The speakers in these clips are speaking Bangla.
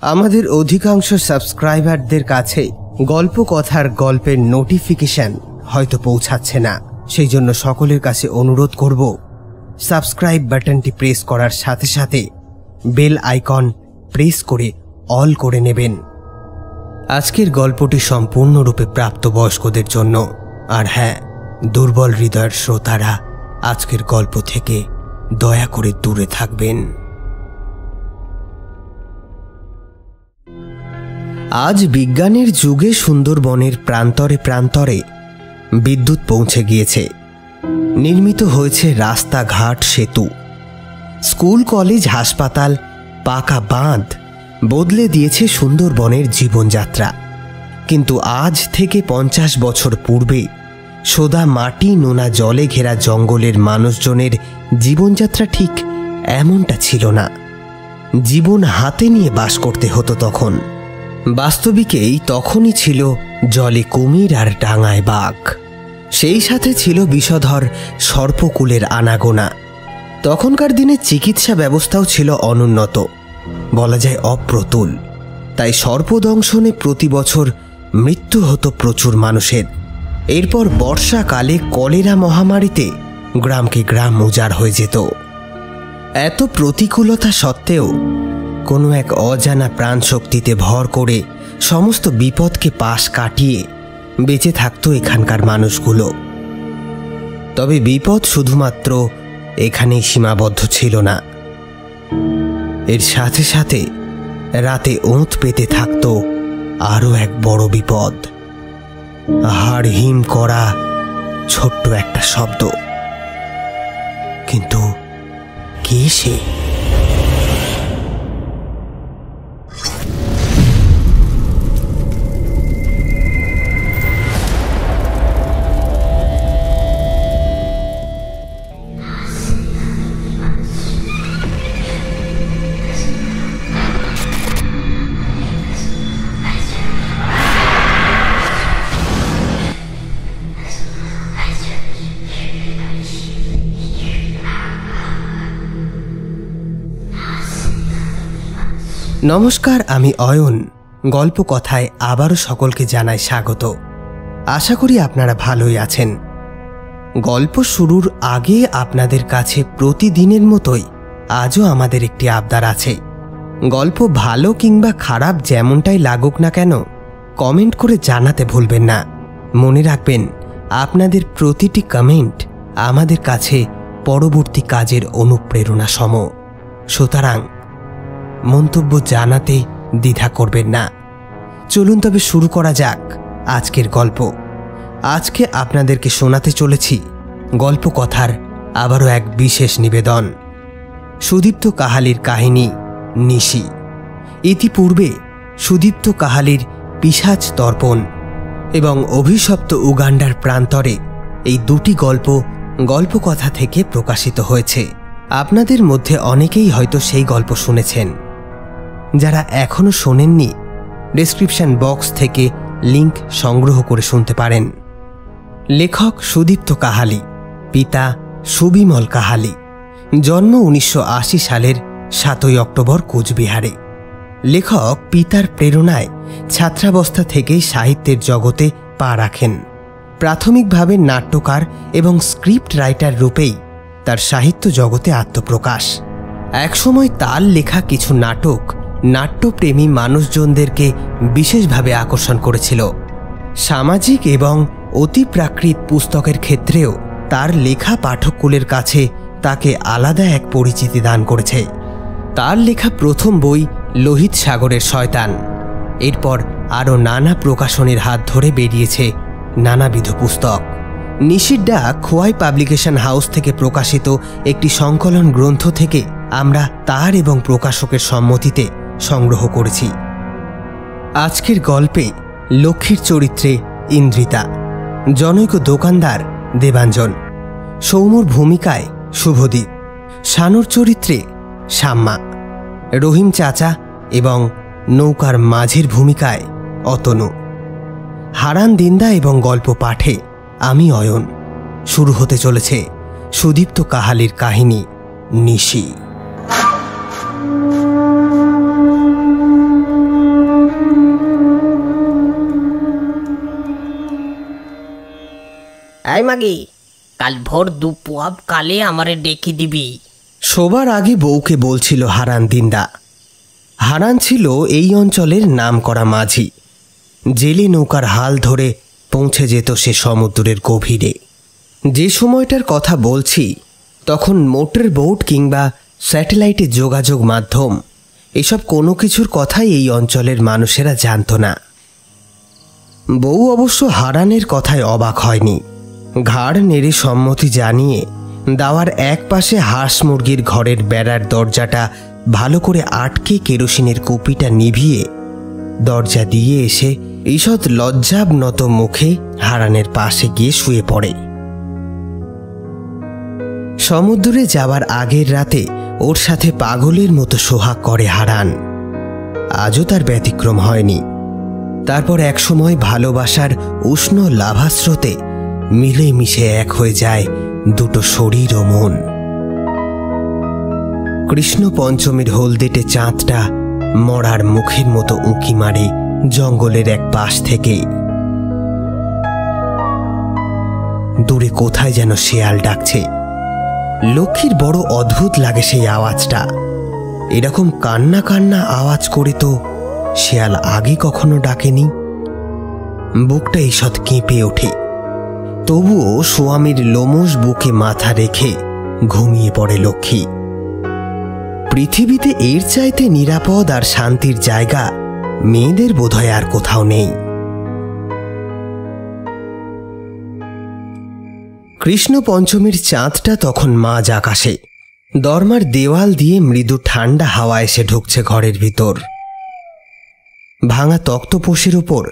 আমাদের অধিকাংশ সাবস্ক্রাইবারদের কাছে গল্প কথার গল্পের নোটিফিকেশন হয়তো পৌঁছাচ্ছে না। সেই জন্য সকলের কাছে অনুরোধ করব, সাবস্ক্রাইব বাটনটি প্রেস করার সাথে সাথে বেল আইকন প্রেস করে অল করে নেবেন। আজকের গল্পটি সম্পূর্ণরূপে প্রাপ্তবয়স্কদের জন্য। আর হ্যাঁ, দুর্বল হৃদয়ের শ্রোতারা আজকের গল্প থেকে দয়া করে দূরে থাকবেন। আজ বিজ্ঞানের যুগে সুন্দরবনের প্রান্তরে প্রান্তরে বিদ্যুৎ পৌঁছে গিয়েছে। নির্মিত হয়েছে রাস্তাঘাট, সেতু, স্কুল, কলেজ, হাসপাতাল, পাকা বাঁধ বদলে দিয়েছে সুন্দরবনের জীবনযাত্রা। কিন্তু আজ থেকে 50 বছর পূর্বে সোদা মাটি, নোনা জলে ঘেরা জঙ্গলের মানুষজনের জীবনযাত্রা ঠিক এমনটা ছিল না। জীবন হাতে নিয়ে বাস করতে হতো তখন। বাস্তবিকেই তখনই ছিল জলে কুমির আর ডাঙায় বাঘ, সেই সাথে ছিল বিষধর সর্পকুলের আনাগোনা। তখনকার দিনে চিকিৎসা ব্যবস্থাও ছিল অনুন্নত, বলা যায় অপ্রতুল। তাই সর্পদংশনে প্রতি বছর মৃত্যু হতো প্রচুর মানুষের। এরপর বর্ষাকালে কলেরা মহামারীতে গ্রামকে গ্রাম উজাড় হয়ে যেত। এত প্রতিকূলতা সত্ত্বেও কোনো এক অজানা প্রাণশক্তিতে ভর করে সমস্ত বিপদকে পাশ কাটিয়ে বেঁচে থাকতো এখানকার মানুষগুলো। তবে বিপদ শুধুমাত্র এখানেই সীমাবদ্ধ ছিল না। এর সাথে সাথে রাতে ওঁত পেতে থাকত আরও এক বড় বিপদ, হাড় হিম করা ছোট্ট একটা শব্দ। কিন্তু কে সে? নমস্কার, আমি অয়ন। গল্প কথায় আবারও সকলকে জানাই স্বাগত। আশা করি আপনারা ভালোই আছেন। গল্প শুরুর আগে আপনাদের কাছে প্রতিদিনের মতোই আজও আমাদের একটি আবদার আছে। গল্প ভালো কিংবা খারাপ যেমনটাই লাগুক না কেন, কমেন্ট করে জানাতে ভুলবেন না। মনে রাখবেন, আপনাদের প্রতিটি কমেন্ট আমাদের কাছে পরবর্তী কাজের অনুপ্রেরণা সম। সুতরাং মন্তব্য জানাতে দ্বিধা করবেন না। চলুন তবে শুরু করা যাক আজকের গল্প। আজকে আপনাদেরকে শোনাতে চলেছি গল্প কথার আবারও এক বিশেষ নিবেদন, সুদীপ্ত কাহালির কাহিনী নিশি। ইতিপূর্বে সুদীপ্ত কাহালির পিশাচ তর্পণ এবং অভিশপ্ত উগান্ডার প্রান্তরে এই দুটি গল্প গল্প কথা থেকে প্রকাশিত হয়েছে। আপনাদের মধ্যে অনেকেই হয়তো সেই গল্প শুনেছেন। যারা এখনো শোনেননি, ডেসক্রিপশন বক্স থেকে লিংক সংগ্রহ করে শুনতে পারেন। লেখক সুদীপ্ত কাহালি, পিতা সুবিমল কাহালি। জন্ম 1980 সালের 7 অক্টোবর কোচবিহারে। লেখক পিতার প্রেরণায় ছাত্রাবস্থা থেকেই সাহিত্যের জগতে পা রাখেন। প্রাথমিকভাবে নাট্যকার এবং স্ক্রিপ্ট রাইটার রূপেই তার সাহিত্য জগতে আত্মপ্রকাশ। একসময় তার লেখা কিছু নাটক নাট্যপ্রেমী মানুষজনদেরকে বিশেষভাবে আকর্ষণ করেছিল। সামাজিক এবং অতিপ্রাকৃত পুস্তকের ক্ষেত্রেও তার লেখা পাঠককুলের কাছে তাকে আলাদা এক পরিচিতি দান করেছে। তার লেখা প্রথম বই লোহিত সাগরের শয়তান। এরপর আরও নানা প্রকাশনীর হাত ধরে বেরিয়েছে নানাবিধ পুস্তক। নিশির ডাক খোয়াই পাবলিকেশন হাউস থেকে প্রকাশিত একটি সংকলন গ্রন্থ থেকে আমরা তার এবং প্রকাশকের সম্মতিতে সংগ্রহ করেছি। আজকের গল্পে লক্ষ্মীর চরিত্রে ইন্দ্রিতা, জনৈক দোকানদার দেবাঞ্জন, সৌম্যর ভূমিকায় শুভদীপ, শানুর চরিত্রে শাম্মা, রহিম চাচা এবং নৌকার মাঝির ভূমিকায় অতনু, হারান দিন্দা এবং গল্প পাঠে আমি অয়ন। শুরু হতে চলেছে সুদীপ্ত কাহালির কাহিনী নিশি। হয় মাগি, কাল ভোর দুপুয়াব কালে আমারে ডেকে দিবি। শোবার আগে বউকে বলছিল হারান দিন্দা। হারান ছিল এই অঞ্চলের নামকরা মাঝি। জেলে নৌকার হাল ধরে পৌঁছে যেত সে সমুদ্রের গভীরে। যে সময়টার কথা বলছি তখন মোটর বোট কিংবা স্যাটেলাইটে যোগাযোগ মাধ্যম এসব কোনো কিছুর কথাই এই অঞ্চলের মানুষেরা জানত না। বউ অবশ্য হারানের কথায় অবাক হয়নি। ঘাড় নেড়ে সম্মতি জানিয়ে দাওয়ার এক পাশে হাঁস মুরগির ঘরের বেড়ার দরজাটা ভালো করে আটকে কেরোসিনের কুপিটা নিভিয়ে দরজা দিয়ে এসে ঈষৎ লজ্জাবনত মুখে হারানের পাশে গিয়ে শুয়ে পড়ে। সমুদ্রে যাওয়ার আগের রাতে ওর সাথে পাগলের মতো সোহাগ করে হারান। আজও তার ব্যতিক্রম হয়নি। তারপর একসময় ভালোবাসার উষ্ণ লাভাস্রোতে মিলে মিশে এক হয়ে যায় দুটো শরীর ও মন। কৃষ্ণ পঞ্চমীর হলদেটে চাঁদটা মরার মুখের মতো উঁকি মারে জঙ্গলের এক পাশ থেকে। দূরে কোথায় যেন শেয়াল ডাকছে। লক্ষ্মীর বড় অদ্ভুত লাগে সেই আওয়াজটা। এরকম কান্না কান্না আওয়াজ করে তো শেয়াল আগে কখনো ডাকেনি। বুকটা ঈষৎ কেঁপে ওঠে। তবুও স্বামীর লোমশ বুকে মাথা রেখে ঘুমিয়ে পড়ে লক্ষ্মী। পৃথিবীতে এর চাইতে নিরাপদ আর শান্তির জায়গা মেয়েদের বোধহয় আর কোথাও নেই। কৃষ্ণ পঞ্চমীর চাঁদটা তখন মাঝ আকাশে। দরমার দেওয়াল দিয়ে মৃদু ঠান্ডা হাওয়া এসে ঢুকছে ঘরের ভিতর। ভাঙা তক্তপোষের উপর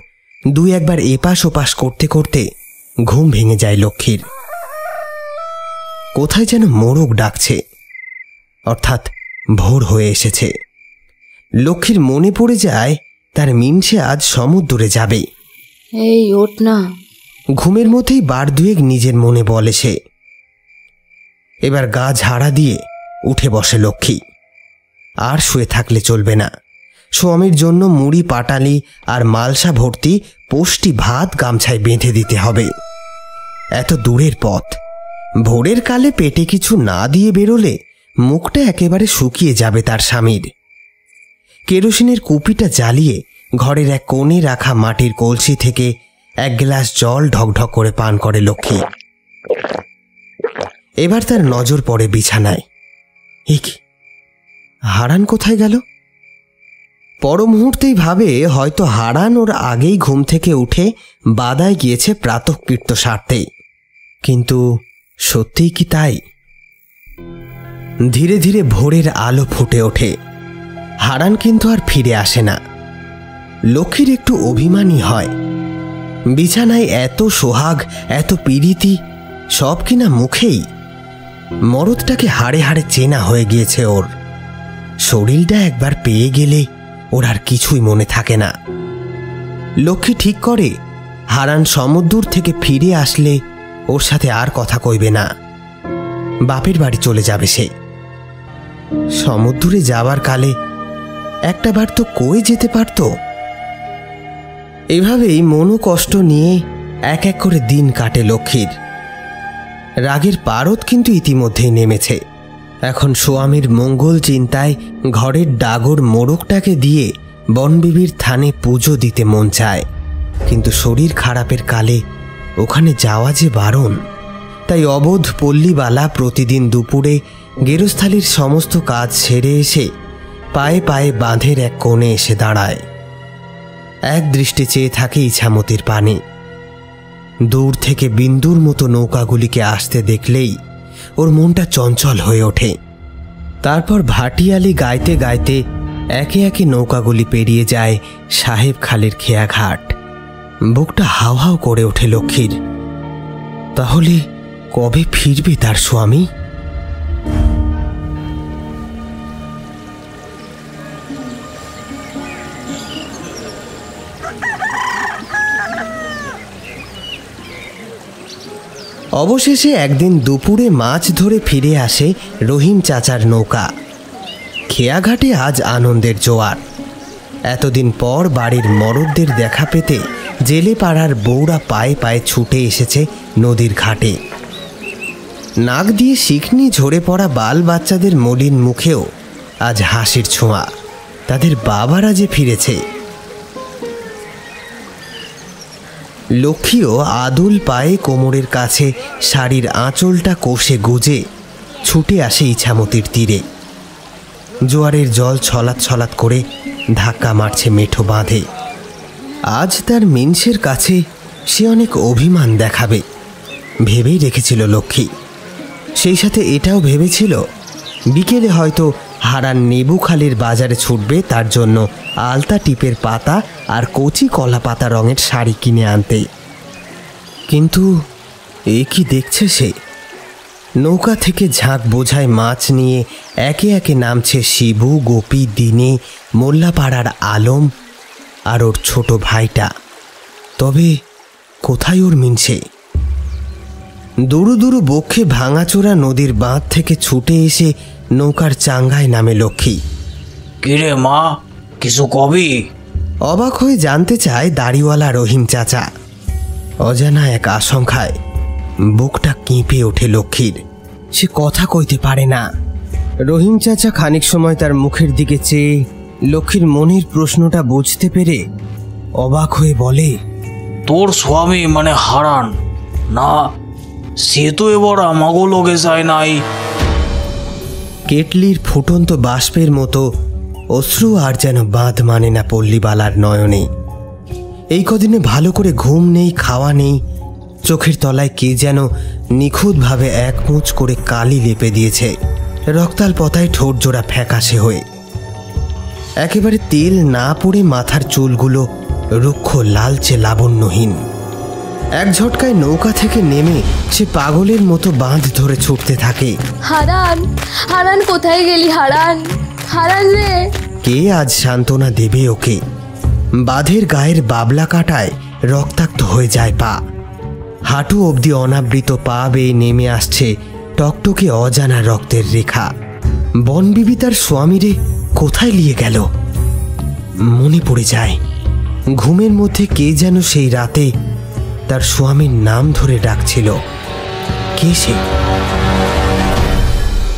দুই একবার এপাশ ওপাশ করতে করতে ঘুম ভেঙে যায় লক্ষ্মীর। কোথায় যেন মোরগ ডাকছে, অর্থাৎ ভোর হয়ে এসেছে। লক্ষ্মীর মনে পড়ে যায় তার মিমসে আজ সমুদ্রে যাবে। এই ওঠ না। ঘুমের মধ্যেই বার দুয়েক নিজের মনে বলে সে। এবার গা ঝাড়া দিয়ে উঠে বসে লক্ষ্মী। আর শুয়ে থাকলে চলবে না। স্বামীর জন্য মুড়ি পাটালি আর মালসা ভর্তি পোষ্টি ভাত গামছায় বেঁধে দিতে হবে। এত দূরের পথ, ভোরের কালে পেটে কিছু না দিয়ে বেরোলে মুখটা একেবারে শুকিয়ে যাবে তার স্বামীর। কেরোসিনের কুপিটা জ্বালিয়ে ঘরের এক কোণে রাখা মাটির কলসি থেকে এক গ্লাস জল ঢকঢক করে পান করে লক্ষ্মী। এবার তার নজর পড়ে বিছানায়। হারান কোথায় গেল? পর মুহূর্তেই ভাবে হয়তো হারান ওর আগেই ঘুম থেকে উঠে বাদায় গিয়েছে প্রাতঃকৃত্য সারতে। কিন্তু সত্যিই কি তাই? ধীরে ধীরে ভোরের আলো ফুটে ওঠে। হারান কিন্তু আর ফিরে আসে না। লক্ষ্মীর একটু অভিমানী হয়। বিছানায় এত সোহাগ, এত পীড়িতি, সব কিনা মুখেই। মরদটাকে হাড়ে হাড়ে চেনা হয়ে গিয়েছে ওর। শরীরটা একবার পেয়ে গেলে ওর আর কিছুই মনে থাকে না। লক্ষ্মী ঠিক করে হারান সমুদ্র থেকে ফিরে আসলে ওর সাথে আর কথা কইবে না। বাপের বাড়ি চলে যাবে সে। সমুদ্রে যাবার কালে একটা বার তো কই যেতে পারত। এভাবেই মনো কষ্ট নিয়ে এক এক করে দিন কাটে লক্ষ্মীর। রাগের পারদ কিন্তু ইতিমধ্যেই নেমেছে। এখন স্বামীর মঙ্গল চিন্তায় ঘরের ডাগর মোড়কটাকে দিয়ে বনবিবির থানে পুজো দিতে মন চায়। কিন্তু শরীর খারাপের কালে ওখানে যাওয়া যে বারণ। তাই অবোধ পল্লীবালা প্রতিদিন দুপুরে গেরস্থালির সমস্ত কাজ সেরে এসে পায়ে পায়ে বাঁধের এক কোণে এসে দাঁড়ায়। এক দৃষ্টি চেয়ে থাকে ইছামতির পানে। দূর থেকে বিন্দুর মতো নৌকাগুলিকে আসতে দেখলেই ওর মনটা চঞ্চল হয়ে ওঠে। তারপর ভাটিয়ালি গাইতে গাইতে একে একে নৌকাগুলি পেরিয়ে যায় সাহেব খালের খেয়াঘাট। বুকটা হাউ হাউ করে ওঠে লক্ষ্মীর। তাহলে কবে ফিরবে তার স্বামী? অবশেষে একদিন দুপুরে মাছ ধরে ফিরে আসে রহিম চাচার নৌকা। খেয়াঘাটে আজ আনন্দের জোয়ার। এতদিন পর বাড়ির মরদদের দেখা পেতে জেলে পাড়ার বউরা পায়ে পায়ে ছুটে এসেছে নদীর ঘাটে। নাক দিয়ে শিকনি ঝরে পড়া বাল বাচ্চাদের মলিন মুখেও আজ হাসির ছোঁয়া। তাদের বাবারা যে ফিরেছে। লক্ষ্মীও আদুল পায়ে কোমরের কাছে শাড়ির আঁচলটা কষে গুজে ছুটে আসে ইছামতির তীরে। জোয়ারের জল ছলাৎ ছলাৎ করে ধাক্কা মারছে মেঠো বাঁধে। আজ তার মিনসের কাছে সে অনেক অভিমান দেখাবে ভেবেই রেখেছিল লক্ষ্মী। সেই সাথে এটাও ভেবেছিল বিকেলে হয়তো হারান নেবুখালির বাজারে ছুটবে তার জন্য আলতা টিপের পাতা আর কচি কলা পাতা রঙের শাড়ি কিনে আনতে। কিন্তু এ কি দেখছে সে? নৌকা থেকে ঝাঁক বোঝায় মাছ নিয়ে একে একে নামছে শিবু, গোপী, দিনে, মোল্লাপাড়ার আলম আর ওর ছোট ভাইটা। তবে কোথায় ওর মিনসে? দুরু দুরু বক্ষে ভাঙাচোরা নদীর বাঁধ থেকে ছুটে এসে নৌকার চাঙ্গায় নামে লক্ষ্মী। কিরে মা, কিছু কবি? অবাক হয়ে জানতে চায় দাড়িওয়ালা রহিম চাচা। অজানা এক আশঙ্কায় বুকটা কেঁপে ওঠে লক্ষ্মীর। সে কথা কইতে পারে না। রহিম চাচা খানিক সময় তার মুখের দিকে চেয়ে লক্ষ্মীর মনের প্রশ্নটা বুঝতে পেরে অবাক হয়ে বলে, তোর স্বামী মানে হারান না, সে তো এবার আমাগো লোকে যায় নাই। কেটলির ফুটন্ত বাষ্পের মতো অশ্রু আর যেন বাঁধ মানে না পল্লীবালার নয়নে। এই কদিনে ভালো করে ঘুম নেই, খাওয়া নেই। চোখের তলায় কে যেন নিখুঁতভাবে একমুচ করে কালি লেপে দিয়েছে, রক্তাল পতায় ঠোঁট জোড়া ফ্যাকাশে হয়ে। একেবারে তেল না পড়ে মাথার চুলগুলো রুক্ষ লালচে লাবণ্যহীন। এক ঝটকায় নৌকা থেকে নেমে সে পাগলের মতো বাঁধ ধরে ছুটতে থাকে। হারান, হারান কোথায় গেলি? হারান, হারান রে! কে আজ সান্ত্বনা দেবে ওকে? বাঁধের গায়ের বাবলা কাটায় রক্তাক্ত হয়ে যায় পা। হাঁটু অবধি অনাবৃত পা বেয়ে নেমে আসছে টকটকে অজানা রক্তের রেখা। বনবিবি তার স্বামীরে কোথায় নিয়ে গেল? মনে পড়ে যায় ঘুমের মধ্যে কে যেন সেই রাতে তার স্বামীর নাম ধরে ডাকছিল। কে সে?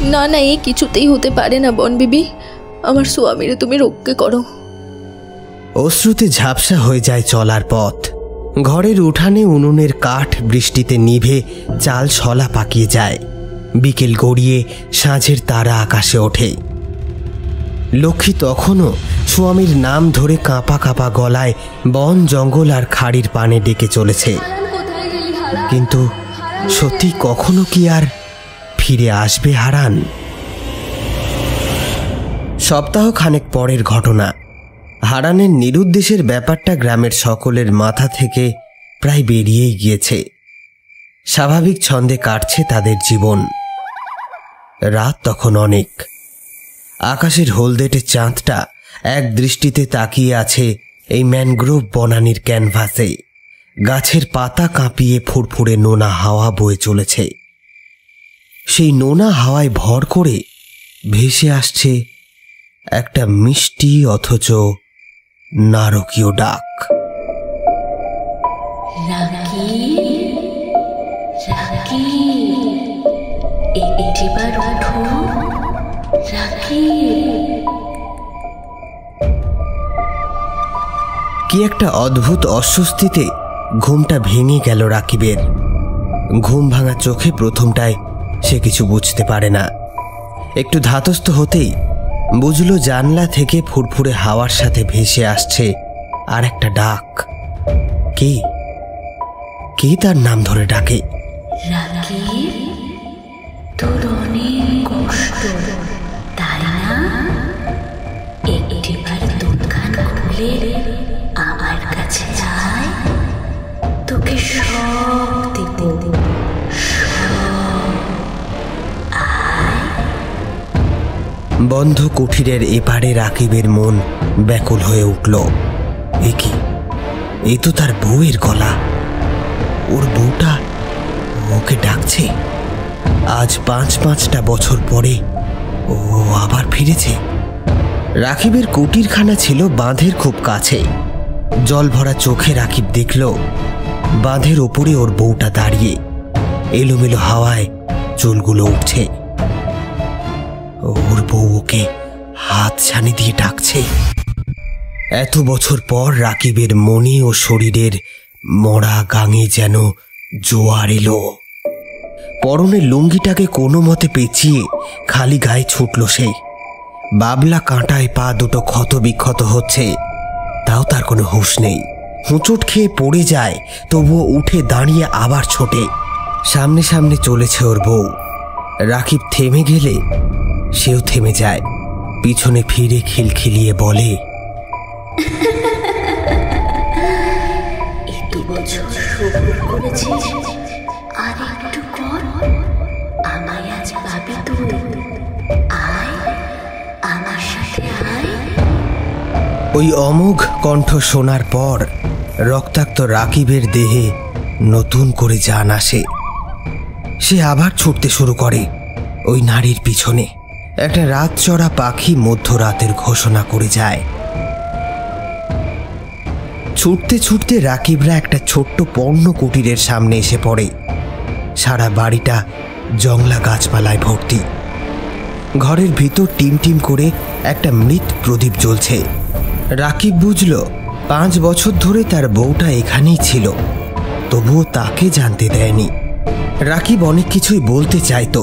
না না, এই কিছুতেই হতে পারে না বনবিবি। আমার স্বামীরে তুমি রক্ষে করো। অশ্রুতে ঝাপসা হয়ে যায় চলার পথ। ঘরের উঠানে উনুনের কাঠ বৃষ্টিতে নিভে চাল শলা পাকিয়ে যায়। বিকেল গড়িয়ে সাঁঝের তারা আকাশে ওঠে। লক্ষ্মী তখনও স্বামীর নাম ধরে কাঁপা কাঁপা গলায় বন জঙ্গল আর খাড়ির পানে ডেকে চলেছে। কিন্তু সত্যি কখনো কি আর ফিরে আসবে হারান? সপ্তাহ খানেক পরের ঘটনা। হারানের নিরুদ্দেশের ব্যাপারটা গ্রামের সকলের মাথা থেকে প্রায় বেরিয়েই গিয়েছে। স্বাভাবিক ছন্দে কাটছে তাদের জীবন। রাত তখন অনেক। আকাশের হলদেটে চাঁদটা এক দৃষ্টিতে তাকিয়ে আছে এই ম্যানগ্রোভ বনানীর ক্যানভাসে। গাছের পাতা কাঁপিয়ে ফুরফুরে নোনা হাওয়া বয়ে চলেছে। সেই নোনা হাওয়ায় ভর করে ভেসে আসছে একটা মিষ্টি অথচ নারকীয় ডাক। কি একটা অদ্ভুত অস্বস্তিতে ঘুমটা ভেঙে গেল রাকিবের। ঘুম ভাঙা চোখে প্রথমটায় সে কিছু বুঝতে পারে না। একটু ধাতস্থ হতেই বুঝলো জানলা থেকে ফুরফুরে হাওয়ার সাথে ভেসে আসছে আর একটা ডাক। কে কে তার নাম ধরে ডাকে? তোর অনেক কষ্ট তাই না? একটিবার দোকান খুলে আমার কাছে আয়, তোকে সব দেব। বন্ধ কুঠিরের এপারে রাকিবের মন ব্যাকুল হয়ে উঠল। এ কি? এ তো তার বউয়ের গলা। ওর বউটা ওকে ডাকছে। আজ ৫-৫টা বছর পরে ও আবার ফিরেছে। রাকিবের কুটিরখানা ছিল বাঁধের খুব কাছে। জল ভরা চোখে রাকিব দেখল বাঁধের ওপরে ওর বউটা দাঁড়িয়ে, এলোমেলো হাওয়ায় চুলগুলো উঠছে। ওর বউ ওকে হাত ছানি দিয়ে ডাকছে। এত বছর পর রাকিবের মনে ও শরীরের মরা গাঙে যেন জোয়ার এলো। পরনের লুঙ্গিটাকে কোনো মতে পেঁচিয়ে খালি গায়ে ছুটল সে। বাবলা কাঁটায় পা দুটো ক্ষত বিক্ষত হচ্ছে, তাও তার কোনো হুঁশ নেই। হোঁচট খেয়ে পড়ে যায়, তবুও উঠে দাঁড়িয়ে আবার ছোটে। সামনে সামনে চলেছে ওর বউ। রাকিব থেমে গেলে সেও থেমে যায়, পিছনে ফিরে খিলখিলিয়ে বলে, একটু বছর সবুর করেছিস, আর একটু কর, আমায় আজ পাবি তুই। আয় আমার সাথে আয়। ওই অমোঘ কণ্ঠ শোনার পর রক্তাক্ত রাকিবের দেহে নতুন করে জান আসে। সে আবার ছুটতে শুরু করে ওই নারীর পিছনে। একটা রাত চড়া পাখি মধ্যরাতের ঘোষণা করে যায়। ছুটতে ছুটতে রাকিবরা একটা ছোট্ট পণ্য কুটিরের সামনে এসে পড়ে। সারা বাড়িটা জংলা গাছপালায় ভর্তি। ঘরের ভিতর টিম টিম করে একটা মৃত প্রদীপ জ্বলছে। রাকিব বুঝল 5 বছর ধরে তার বউটা এখানেই ছিল, তবুও তাকে জানতে দেয়নি। রাকিব অনেক কিছুই বলতে চাইতো,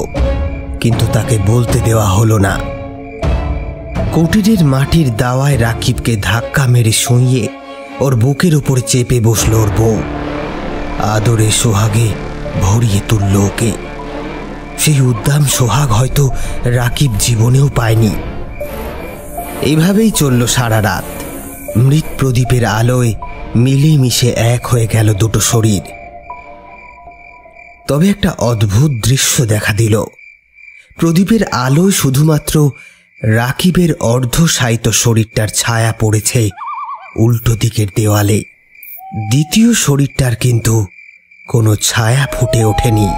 কিন্তু তাকে বলতে দেওয়া হলো না। কুটিরের মাটির দাওয়ায় রাকিবকে ধাক্কা মেরে শুইয়ে ওর বুকের উপরে চেপে বসল ওর বউ। আদরে সোহাগে ভরিয়ে তুলল ওকে। সেই উদ্দাম সোহাগ হয়তো রাকিব জীবনেও পায়নি। এভাবেই চলল সারা রাত। মৃত প্রদীপের আলোয় মিলেমিশে এক হয়ে গেল দুটো শরীর। তবে একটা অদ্ভুত দৃশ্য দেখা দিল। প্রদীপের আলোয় শুধুমাত্র রাকিবের অর্ধশায়িত শরীরটার ছায়া পড়েছে উল্টো দিকের দেওয়ালে। দ্বিতীয় শরীরটার কিন্তু কোনো ছায়া ফুটে ওঠেনি।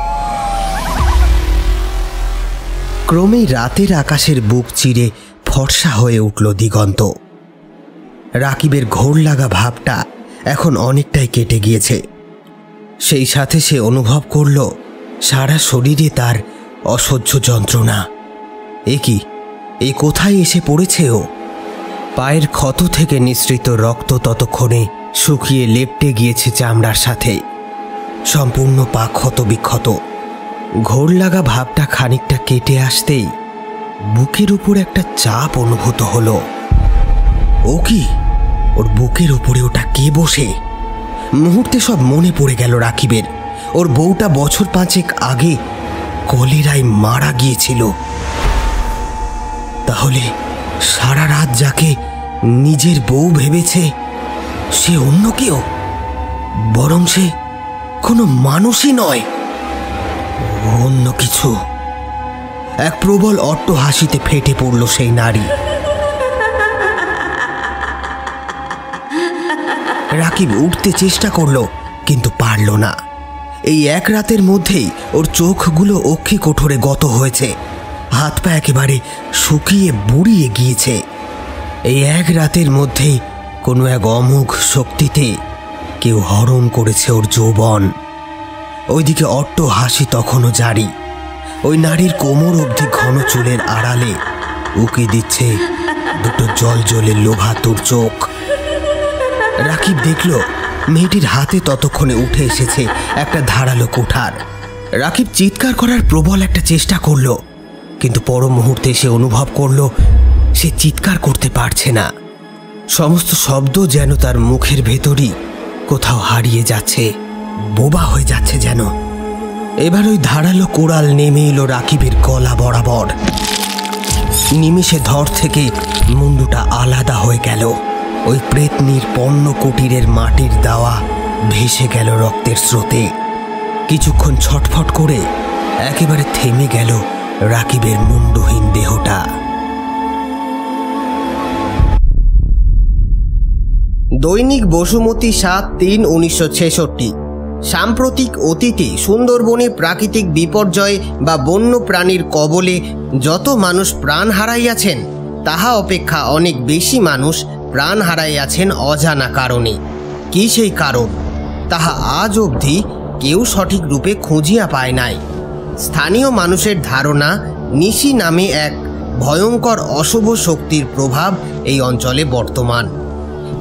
ক্রমেই রাতের আকাশের বুক চিরে ফর্সা হয়ে উঠল দিগন্ত। রাকিবের ঘোর লাগা ভাবটা এখন অনেকটাই কেটে গিয়েছে। সেই সাথে সে অনুভব করল সারা শরীরে তার অসহ্য যন্ত্রণা। এ কোথায় এসে পড়েছে ও? পায়ের ক্ষত থেকে নিঃসৃত রক্ত ততক্ষণে শুকিয়ে লেপ্টে গিয়েছে চামড়ার সাথে। সম্পূর্ণ পা ক্ষত বিক্ষত। ঘোর লাগা ভাবটা খানিকটা কেটে আসতেই বুকের উপর একটা চাপ অনুভূত হলো। ও কি? ওর বুকের উপরে ওটা কে বসে? মুহূর্তে সব মনে পড়ে গেল রাকিবের। ওর বউটা বছর 5 আগে কলেরায় মারা গিয়েছিল। তাহলে সারা রাত যাকে নিজের বউ ভেবেছে সে অন্য কেউ, বরং সে কোনো মানুষই নয়, অন্য কিছু। এক প্রবল অট্টহাসিতে ফেটে পড়ল সেই নারী। রাকিব উঠতে চেষ্টা করলো, কিন্তু পারল না। এই এক রাতের মধ্যেই ওর চোখগুলো অক্ষি কোঠরে গত হয়েছে, হাত পা একেবারে শুকিয়ে বুড়িয়ে গিয়েছে। এই এক রাতের মধ্যেই কোনো এক অমোঘ শক্তিতে কেউ হরণ করেছে ওর যৌবন। ওইদিকে অট্টহাসি তখনও জারি। ওই নারীর কোমর অবধি ঘন চুলের আড়ালে উকি দিচ্ছে দুটো জলজলে লোভাতুর চোখ। রাকিব দেখল মেয়েটির হাতে ততক্ষণে উঠে এসেছে একটা ধারালো কুঠার। রাকিব চিৎকার করার প্রবল একটা চেষ্টা করল, কিন্তু পর মুহূর্তে সে অনুভব করল সে চিৎকার করতে পারছে না। সমস্ত শব্দ যেন তার মুখের ভেতরই কোথাও হারিয়ে যাচ্ছে, বোবা হয়ে যাচ্ছে যেন। এবার ওই ধারালো কোড়াল নেমে এলো রাকিবের গলা বরাবর। নিমেষে ধর থেকে মুন্ডুটা আলাদা হয়ে গেল। ওই প্রেতনির পণ্য কুটিরের মাটির দাওয়া ভেসে গেল রক্তের স্রোতে। কিছুক্ষণ ছটফট করে একেবারে থেমে গেল রাকিবের মুন্ডহীন দেহটা। দৈনিক বসুমতী 7/3/1966। সাম্প্রতিক অতীতে সুন্দরবনে প্রাকৃতিক বিপর্যয় বা বন্য প্রাণীর কবলে যত মানুষ প্রাণ হারাইয়াছেন, তাহা অপেক্ষা অনেক বেশি মানুষ প্রাণ হারাইয়াছেন অজানা কারণে। কি সেই কারণ তাহা আজ অবধি কেউ সঠিক রূপে খুঁজিয়া পায় নাই। স্থানীয় মানুষের ধারণা নিশি নামে এক ভয়ঙ্কর অশুভ শক্তির প্রভাব এই অঞ্চলে বর্তমান।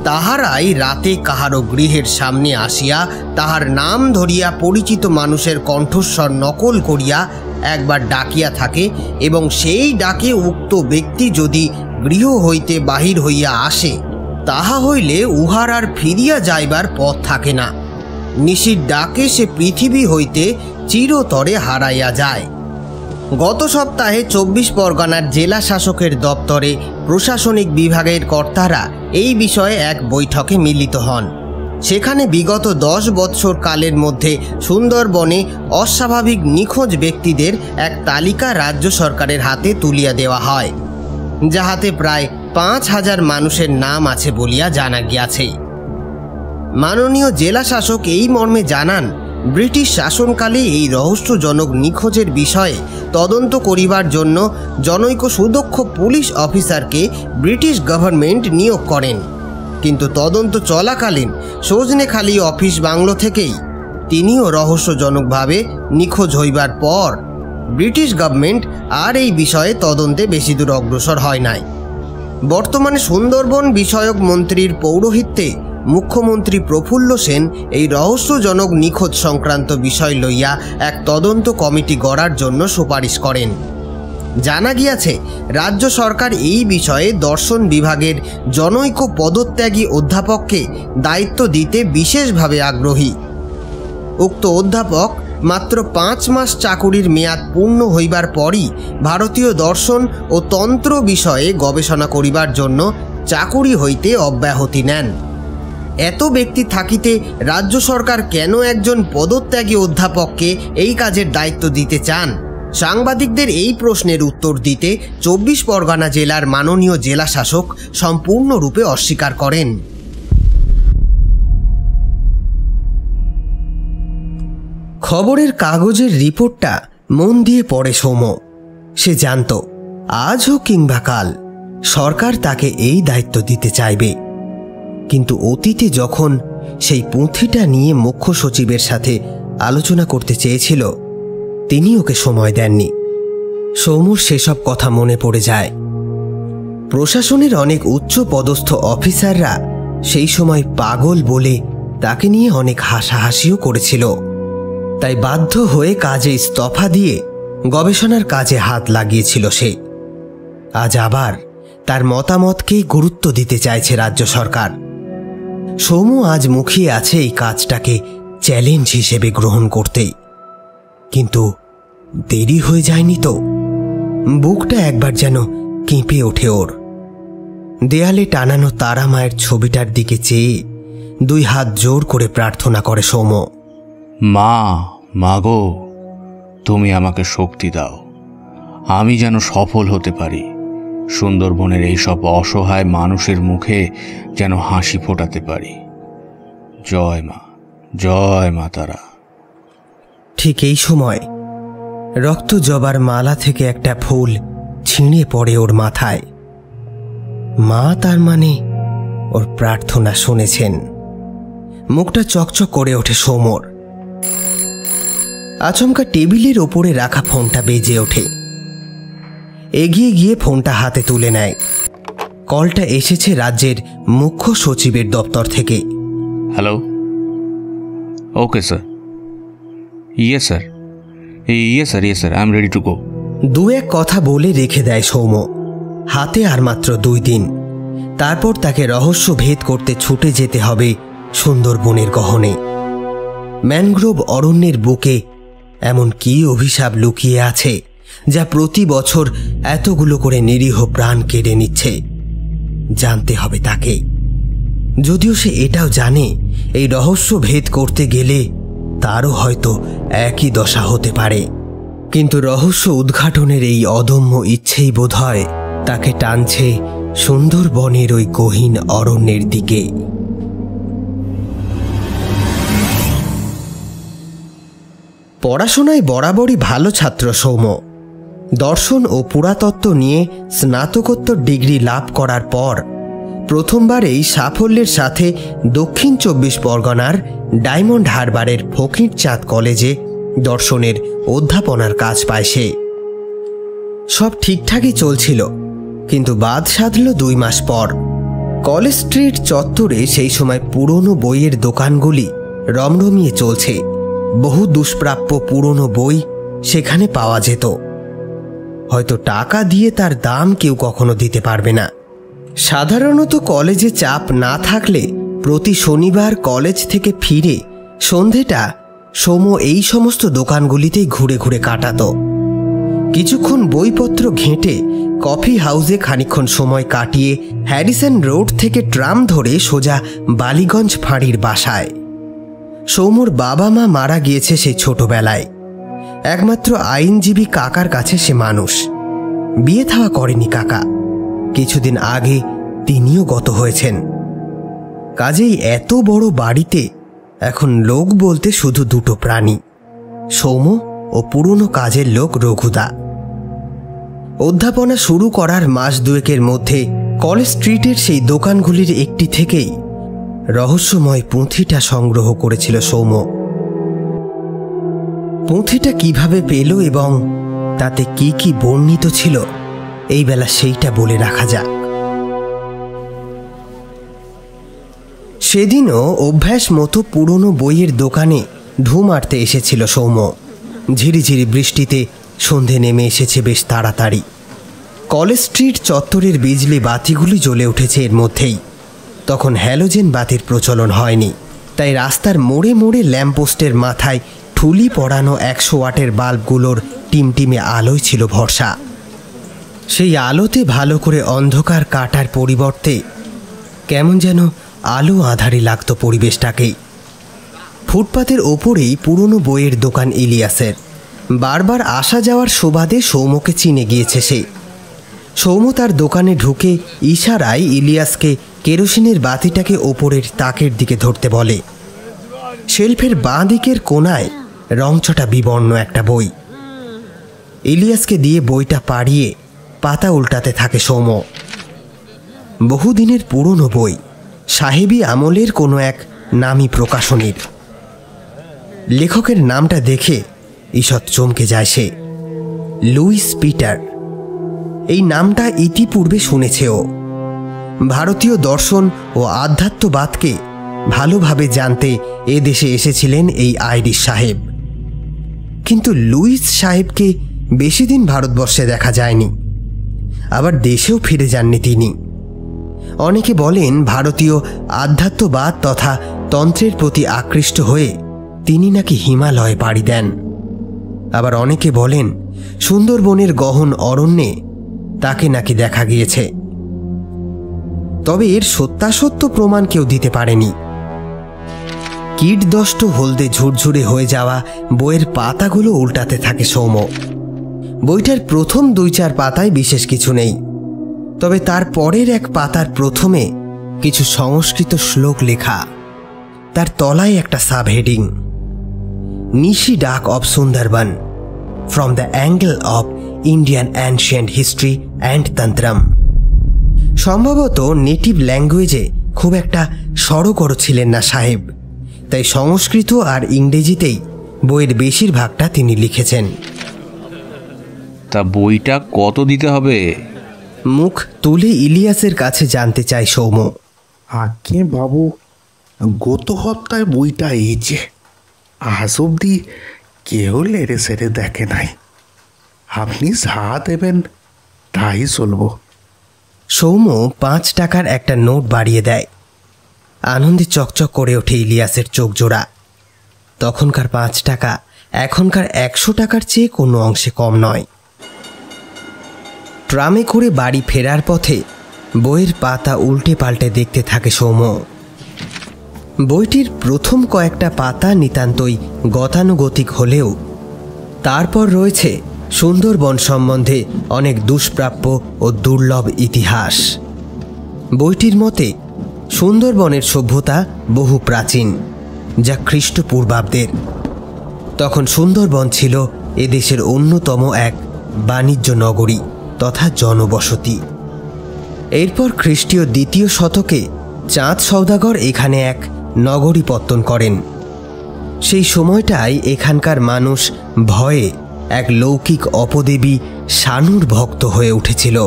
তাহারাই রাতে কাহারও গৃহের সামনে আসিয়া তাহার নাম ধরিয়া পরিচিত মানুষের কণ্ঠস্বর নকল করিয়া একবার ডাকিয়া থাকে এবং সেই ডাকে উক্ত ব্যক্তি যদি গৃহ হইতে বাহির হইয়া আসে তাহা হইলে উহার আর ফিরিয়া যাইবার পথ থাকে না। নিশির ডাকে সে পৃথিবী হইতে চিরতরে হারাইয়া যায়। গত সপ্তাহে ২৪ পরগনার জেলা শাসকের দপ্তরে প্রশাসনিক বিভাগের কর্তারা এই বিষয়ে এক বৈঠকে মিলিত হন। সেখানে বিগত ১০ বৎসর কালের মধ্যে সুন্দরবনে অস্বাভাবিক নিখোঁজ ব্যক্তিদের এক তালিকা রাজ্য সরকারের হাতে তুলিয়া দেওয়া হয়, যাহাতে প্রায় ৫,০০০ মানুষের নাম আছে বলিয়া জানা গিয়াছে। মাননীয় জেলা শাসক এই মর্মে জানান, ব্রিটিশ শাসনকালে এই রহস্যজনক নিখোঁজের বিষয়ে তদন্ত করিবার জন্য জনৈক সুদক্ষ পুলিশ অফিসারকে ব্রিটিশ গভর্নমেন্ট নিয়োগ করেন। কিন্তু তদন্ত চলাকালীন সজনেখালি অফিস বাংলো থেকেই তিনিও রহস্যজনকভাবে নিখোঁজ হইবার পর ব্রিটিশ গভর্নমেন্ট আর এই বিষয়ে তদন্তে বেশি দূর অগ্রসর হয় নাই। বর্তমানে সুন্দরবন বিষয়ক মন্ত্রীর পৌরোহিত্যে মুখ্যমন্ত্রী প্রফুল্ল সেন এই রহস্যজনক নিখোঁজ সংক্রান্ত বিষয় লইয়া এক তদন্ত কমিটি গড়ার জন্য সুপারিশ করেন। জানা গিয়াছে রাজ্য সরকার এই বিষয়ে দর্শন বিভাগের জনৈক পদত্যাগী অধ্যাপককে দায়িত্ব দিতে বিশেষভাবে আগ্রহী। উক্ত অধ্যাপক মাত্র ৫ মাস চাকুরির মেয়াদ পূর্ণ হইবার পরই ভারতীয় দর্শন ও তন্ত্র বিষয়ে গবেষণা করিবার জন্য চাকুরি হইতে অব্যাহতি নেন। এত ব্যক্তি থাকিতে রাজ্য সরকার কেন একজন পদত্যাগী অধ্যাপককে এই কাজের দায়িত্ব দিতে চান? সাংবাদিকদের এই প্রশ্নের উত্তর দিতে ২৪ পরগনা জেলার মাননীয় জেলা শাসক সম্পূর্ণরূপে অস্বীকার করেন। খবরের কাগজের রিপোর্টটা মন দিয়ে পড়ে সৌম্য। সে জানত আজ হোক কিংবা কাল সরকার তাকে এই দায়িত্ব দিতে চাইবে। কিন্তু অতীতে যখন সেই পুঁথিটা নিয়ে মুখ্য সচিবের সাথে আলোচনা করতে চেয়েছিল তিনি ওকে সময় দেননি। সৌম্যর সেসব কথা মনে পড়ে যায়। প্রশাসনের অনেক উচ্চ পদস্থ অফিসাররা সেই সময় পাগল বলে তাকে নিয়ে অনেক হাসাহাসিও করেছিল। তাই বাধ্য হয়ে কাজে ইস্তফা দিয়ে গবেষণার কাজে হাত লাগিয়েছিল সে। আজ আবার তার মতামতকেই গুরুত্ব দিতে চাইছে রাজ্য সরকার। সৌম্য আজ মুখিয়ে আছে এই কাজটাকে চ্যালেঞ্জ হিসেবে গ্রহণ করতেই। কিন্তু দেরি হয়ে যায়নি তো? বুকটা একবার যেন কেঁপে ওঠে ওর। দেয়ালে টানানো তারা মায়ের ছবিটার দিকে চেয়ে ২ হাত জোর করে প্রার্থনা করে সৌম্য। মা গো, তুমি আমাকে শক্তি দাও, আমি যেন সফল হতে পারি, সুন্দরবনের এইসব অসহায় মানুষের মুখে যেন হাসি ফোটাতে পারি। জয় মা তারা। ঠিক এই সময় রক্ত জবার মালা থেকে একটা ফুল ছিঁড়ে পড়ে ওর মাথায়। মা তার মানে ওর প্রার্থনা শুনেছেন। মুখটা চকচক করে ওঠে সৌম্যর। আচমকা টেবিলের ওপরে রাখা ফোনটা বেজে ওঠে। এগিয়ে গিয়ে ফোনটা হাতে তুলে নেয়। কলটা এসেছে রাজ্যের মুখ্য সচিবের দপ্তর থেকে। Hello, okay sir, yes sir, yes sir, I am ready to go. ২-১ কথা বলে রেখে দেয় সৌম্য। হাতে আর মাত্র ২ দিন, তারপর তাকে রহস্য ভেদ করতে ছুটে যেতে হবে সুন্দরবনের গহনে। ম্যানগ্রোভ অরণ্যের বুকে এমন কি অভিশাপ লুকিয়ে আছে যা প্রতি বছর এতগুলো করে নিরীহ প্রাণ কেড়ে নিচ্ছে? জানতে হবে তাকে। যদিও সে এটাও জানে এই রহস্য ভেদ করতে গেলে তারও হয়তো একই দশা হতে পারে। কিন্তু রহস্য উদ্ঘাটনের এই অদম্য ইচ্ছেই বোধহয় তাকে টানছে সুন্দরবনের ওই গহীন অরণ্যের দিকে। পড়াশোনায় বরাবরই ভালো ছাত্র সৌম্য। দর্শন ও পুরাতত্ত্ব নিয়ে স্নাতকোত্তর ডিগ্রি লাভ করার পর প্রথমবারেই সাফল্যের সাথে দক্ষিণ ২৪ পরগনার ডায়মন্ড হারবারের ফকিরচাঁদ কলেজে দর্শনের অধ্যাপনার কাজ পায় সে। সব ঠিকঠাকই চলছিল, কিন্তু বাদ সাধল ২ মাস পর। কলেজ স্ট্রিট চত্বরে সেই সময় পুরনো বইয়ের দোকানগুলি রমরমিয়ে চলছে। বহু দুষ্প্রাপ্য পুরনো বই সেখানে পাওয়া যেত। হয়তো টাকা দিয়ে তার দাম কেউ কখনো দিতে পারবে না। সাধারণত কলেজে চাপ না থাকলে প্রতি শনিবার কলেজ থেকে ফিরে সন্ধেটা সৌম এই সমস্ত দোকানগুলিতেই ঘুরে ঘুরে কাটাত। কিছুক্ষণ বইপত্র ঘেঁটে কফি হাউসে খানিকক্ষণ সময় কাটিয়ে হ্যারিসন রোড থেকে ট্রাম ধরে সোজা বালিগঞ্জ ফাঁড়ির বাসায়। সৌমুর বাবা মা মারা গিয়েছে সেই ছোটবেলায়। একমাত্র আইনজীবী কাকার কাছে সে মানুষ। বিয়ে থাওয়া করেনি কাকা। কিছুদিন আগে তিনিও গত হয়েছেন। কাজেই এত বড় বাড়িতে এখন লোক বলতে শুধু 2টো প্রাণী, সৌম ও পুরনো কাজের লোক রঘুদা। অধ্যাপনা শুরু করার মাস 2 মধ্যে কলেজ স্ট্রিটের সেই দোকানগুলির একটি থেকেই রহস্যময় পুঁথিটা সংগ্রহ করেছিল সৌম। পুঁথিটা কিভাবে পেল এবং তাতে কি কি বর্ণিত ছিল, এই বেলা সেইটা বলে রাখা যাক। সেদিনও অভ্যাস মতো পুরনো বইয়ের দোকানে ঢু মারতে এসেছিল সৌম। ঝিরিঝিরি বৃষ্টিতে সন্ধে নেমে এসেছে বেশ তাড়াতাড়ি। কলেজ স্ট্রিট চত্বরের বিজলি বাতিগুলি জ্বলে উঠেছে এর মধ্যেই। তখন হ্যালোজেন বাতির প্রচলন হয়নি, তাই রাস্তার মোড়ে মোড়ে ল্যাম্পপোস্টের মাথায় ঠুলি পড়ানো 100 ওয়াটের বাল্বগুলোর টিমটিমে আলোয় ছিল ভরসা। সেই আলোতে ভালো করে অন্ধকার কাটার পরিবর্তে কেমন যেন আলো আধারে লাগতো পরিবেশটাকেই। ফুটপাতের ওপরেই পুরনো বইয়ের দোকান ইলিয়াসের। বারবার আসা যাওয়ার সুবাদে সৌমকে চিনে গিয়েছে সে। সৌম তার দোকানে ঢুকে ইশারায় ইলিয়াসকে কেরোসিনের বাতিটাকে ওপরের তাকের দিকে ধরতে বলে। শেলফের বাঁ দিকের কোনায় রংচটা বিবর্ণ একটা বই। ইলিয়াসকে দিয়ে বইটা পাড়িয়ে পাতা উল্টাতে থাকে সৌম। বহুদিনের পুরনো বই, সাহেবী আমলের কোনো এক নামী প্রকাশনীর। লেখকের নামটা দেখে ঈষৎ চমকে যায় সে। Luis Peter. এই নামটা ইতিপূর্বে শুনেছে ও। ভারতীয় দর্শন ও আধ্যাত্মবাদকে ভালোভাবে জানতে এ দেশে এসেছিলেন এই আইরিশ সাহেব। কিন্তু লুইস সাহেবকে বেশি দিন ভারতবর্ষে দেখা যায়নি। আবার দেশেও ফিরে যাননি তিনি। অনেকে বলেন ভারতীয় আধ্যাত্মবাদ তথা তন্ত্রের প্রতি আকৃষ্ট হয়ে তিনি নাকি হিমালয়ে পাড়ি দেন। আবার অনেকে বলেন সুন্দরবনের গহন অরণ্যে তাকে নাকি দেখা গিয়েছে। তবে এর সত্যাসত্য প্রমাণ কেউ দিতে পারেনি। কীটদষ্ট হলদে ঝুরঝুরে হয়ে যাওয়া বইয়ের পাতাগুলো উল্টাতে থাকে সৌম। বইটার প্রথম 2-4 পাতায় বিশেষ কিছু নেই, তবে তার পরের এক পাতার প্রথমে কিছু সংস্কৃত শ্লোক লেখা। তার তলায় একটা সাবহেডিং, নিশি ডাক of Sundarban from the angle of Indian ancient history and তন্ত্রম। সম্ভবত নেটিভ ল্যাঙ্গুয়েজে খুব একটা সড়গড় ছিলেন না সাহেব, তাই সংস্কৃত আর ইংরেজিতেই বইয়ের বেশিরভাগটা তিনি লিখেছেন। তা বইটা কত দিতে হবে? মুখ তুলে ইলিয়াসের কাছে জানতে চায় সৌম। আগে বাবু, গত সপ্তাহে বইটা এইছে, আজ অব্দি কেউ লেড়ে সেরে দেখে নাই। আপনি যা দেবেন তাই চলব। সৌম 5 টাকার একটা নোট বাড়িয়ে দেয়। আনন্দে চকচক করে ওঠে ইলিয়াসের চোখ জোড়া। তখনকার 5 টাকা এখনকার 100 টাকার চেয়ে কোনো অংশে কম নয়। ট্রামে করে বাড়ি ফেরার পথে বইয়ের পাতা উল্টে পাল্টে দেখতে থাকে সৌম। বইটির প্রথম কয়েকটা পাতা নিতান্তই গতানুগতিক হলেও তারপর রয়েছে সুন্দরবন সম্বন্ধে অনেক দুষ্প্রাপ্য ও দুর্লভ ইতিহাস। বইটির মতে সুন্দরবনের সভ্যতা বহু প্রাচীন, যা খ্রিস্টপূর্বাব্দের। তখন সুন্দরবন ছিল এদেশের অন্যতম এক বাণিজ্য নগরী তথা জনবসতি। এরপর খ্রিস্টীয় ২য় শতকে চাঁদ সওদাগর এখানে এক নগরী পত্তন করেন। সেই সময়টাই এখানকার মানুষ ভয়ে এক লৌকিক অপদেবী শানুর ভক্ত হয়ে উঠেছিল।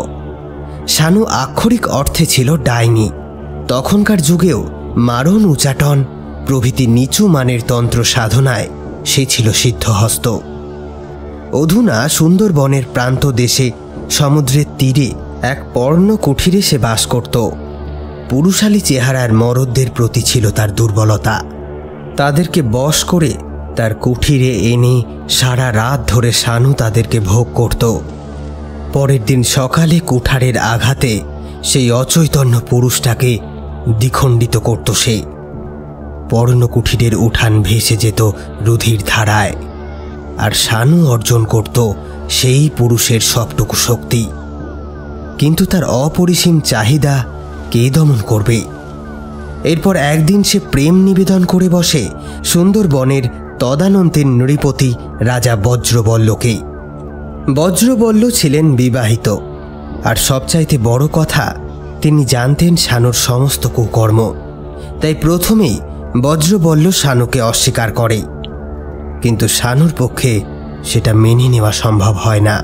শানু আক্ষরিক অর্থে ছিল ডাইনি। তখনকার যুগেও মারণ, উচাটন প্রভৃতি নিচু মানের তন্ত্র সাধনায় সে ছিল সিদ্ধহস্ত। অধুনা সুন্দরবনের প্রান্ত দেশে সমুদ্রের তীরে এক পর্ণ কুঠিরে সে বাস করত। পুরুষালী চেহারার মরদদের প্রতি ছিল তার দুর্বলতা। তাদেরকে বশ করে তার কুঠিরে এনে সারা রাত ধরে শানু তাদেরকে ভোগ করত। পরের দিন সকালে কুঠারের আঘাতে সেই অচৈতন্য পুরুষটাকে দ্বিখণ্ডিত করত সে। পর্ণ কুঠিরের উঠান ভেসে যেত রুধির ধারায়, আর শানু অর্জন করত সেই পুরুষের সবটুকু শক্তি। কিন্তু তার অপরিসীম চাহিদা কে দমন করবে? এরপর একদিন সে প্রেম নিবেদন করে বসে সুন্দরবনের তদানন্তের নৃপতি রাজা বজ্রবল্লকে। বজ্রবল্ল ছিলেন বিবাহিত, আর সবচাইতে বড় কথা, তিনি জানতেন শানুর সমস্ত কুকর্ম। তাই প্রথমেই বজ্রবল্ল শানুকে অস্বীকার করে, কিন্তু শানুর পক্ষে সেটা মেনে নেওয়া সম্ভব হয় না।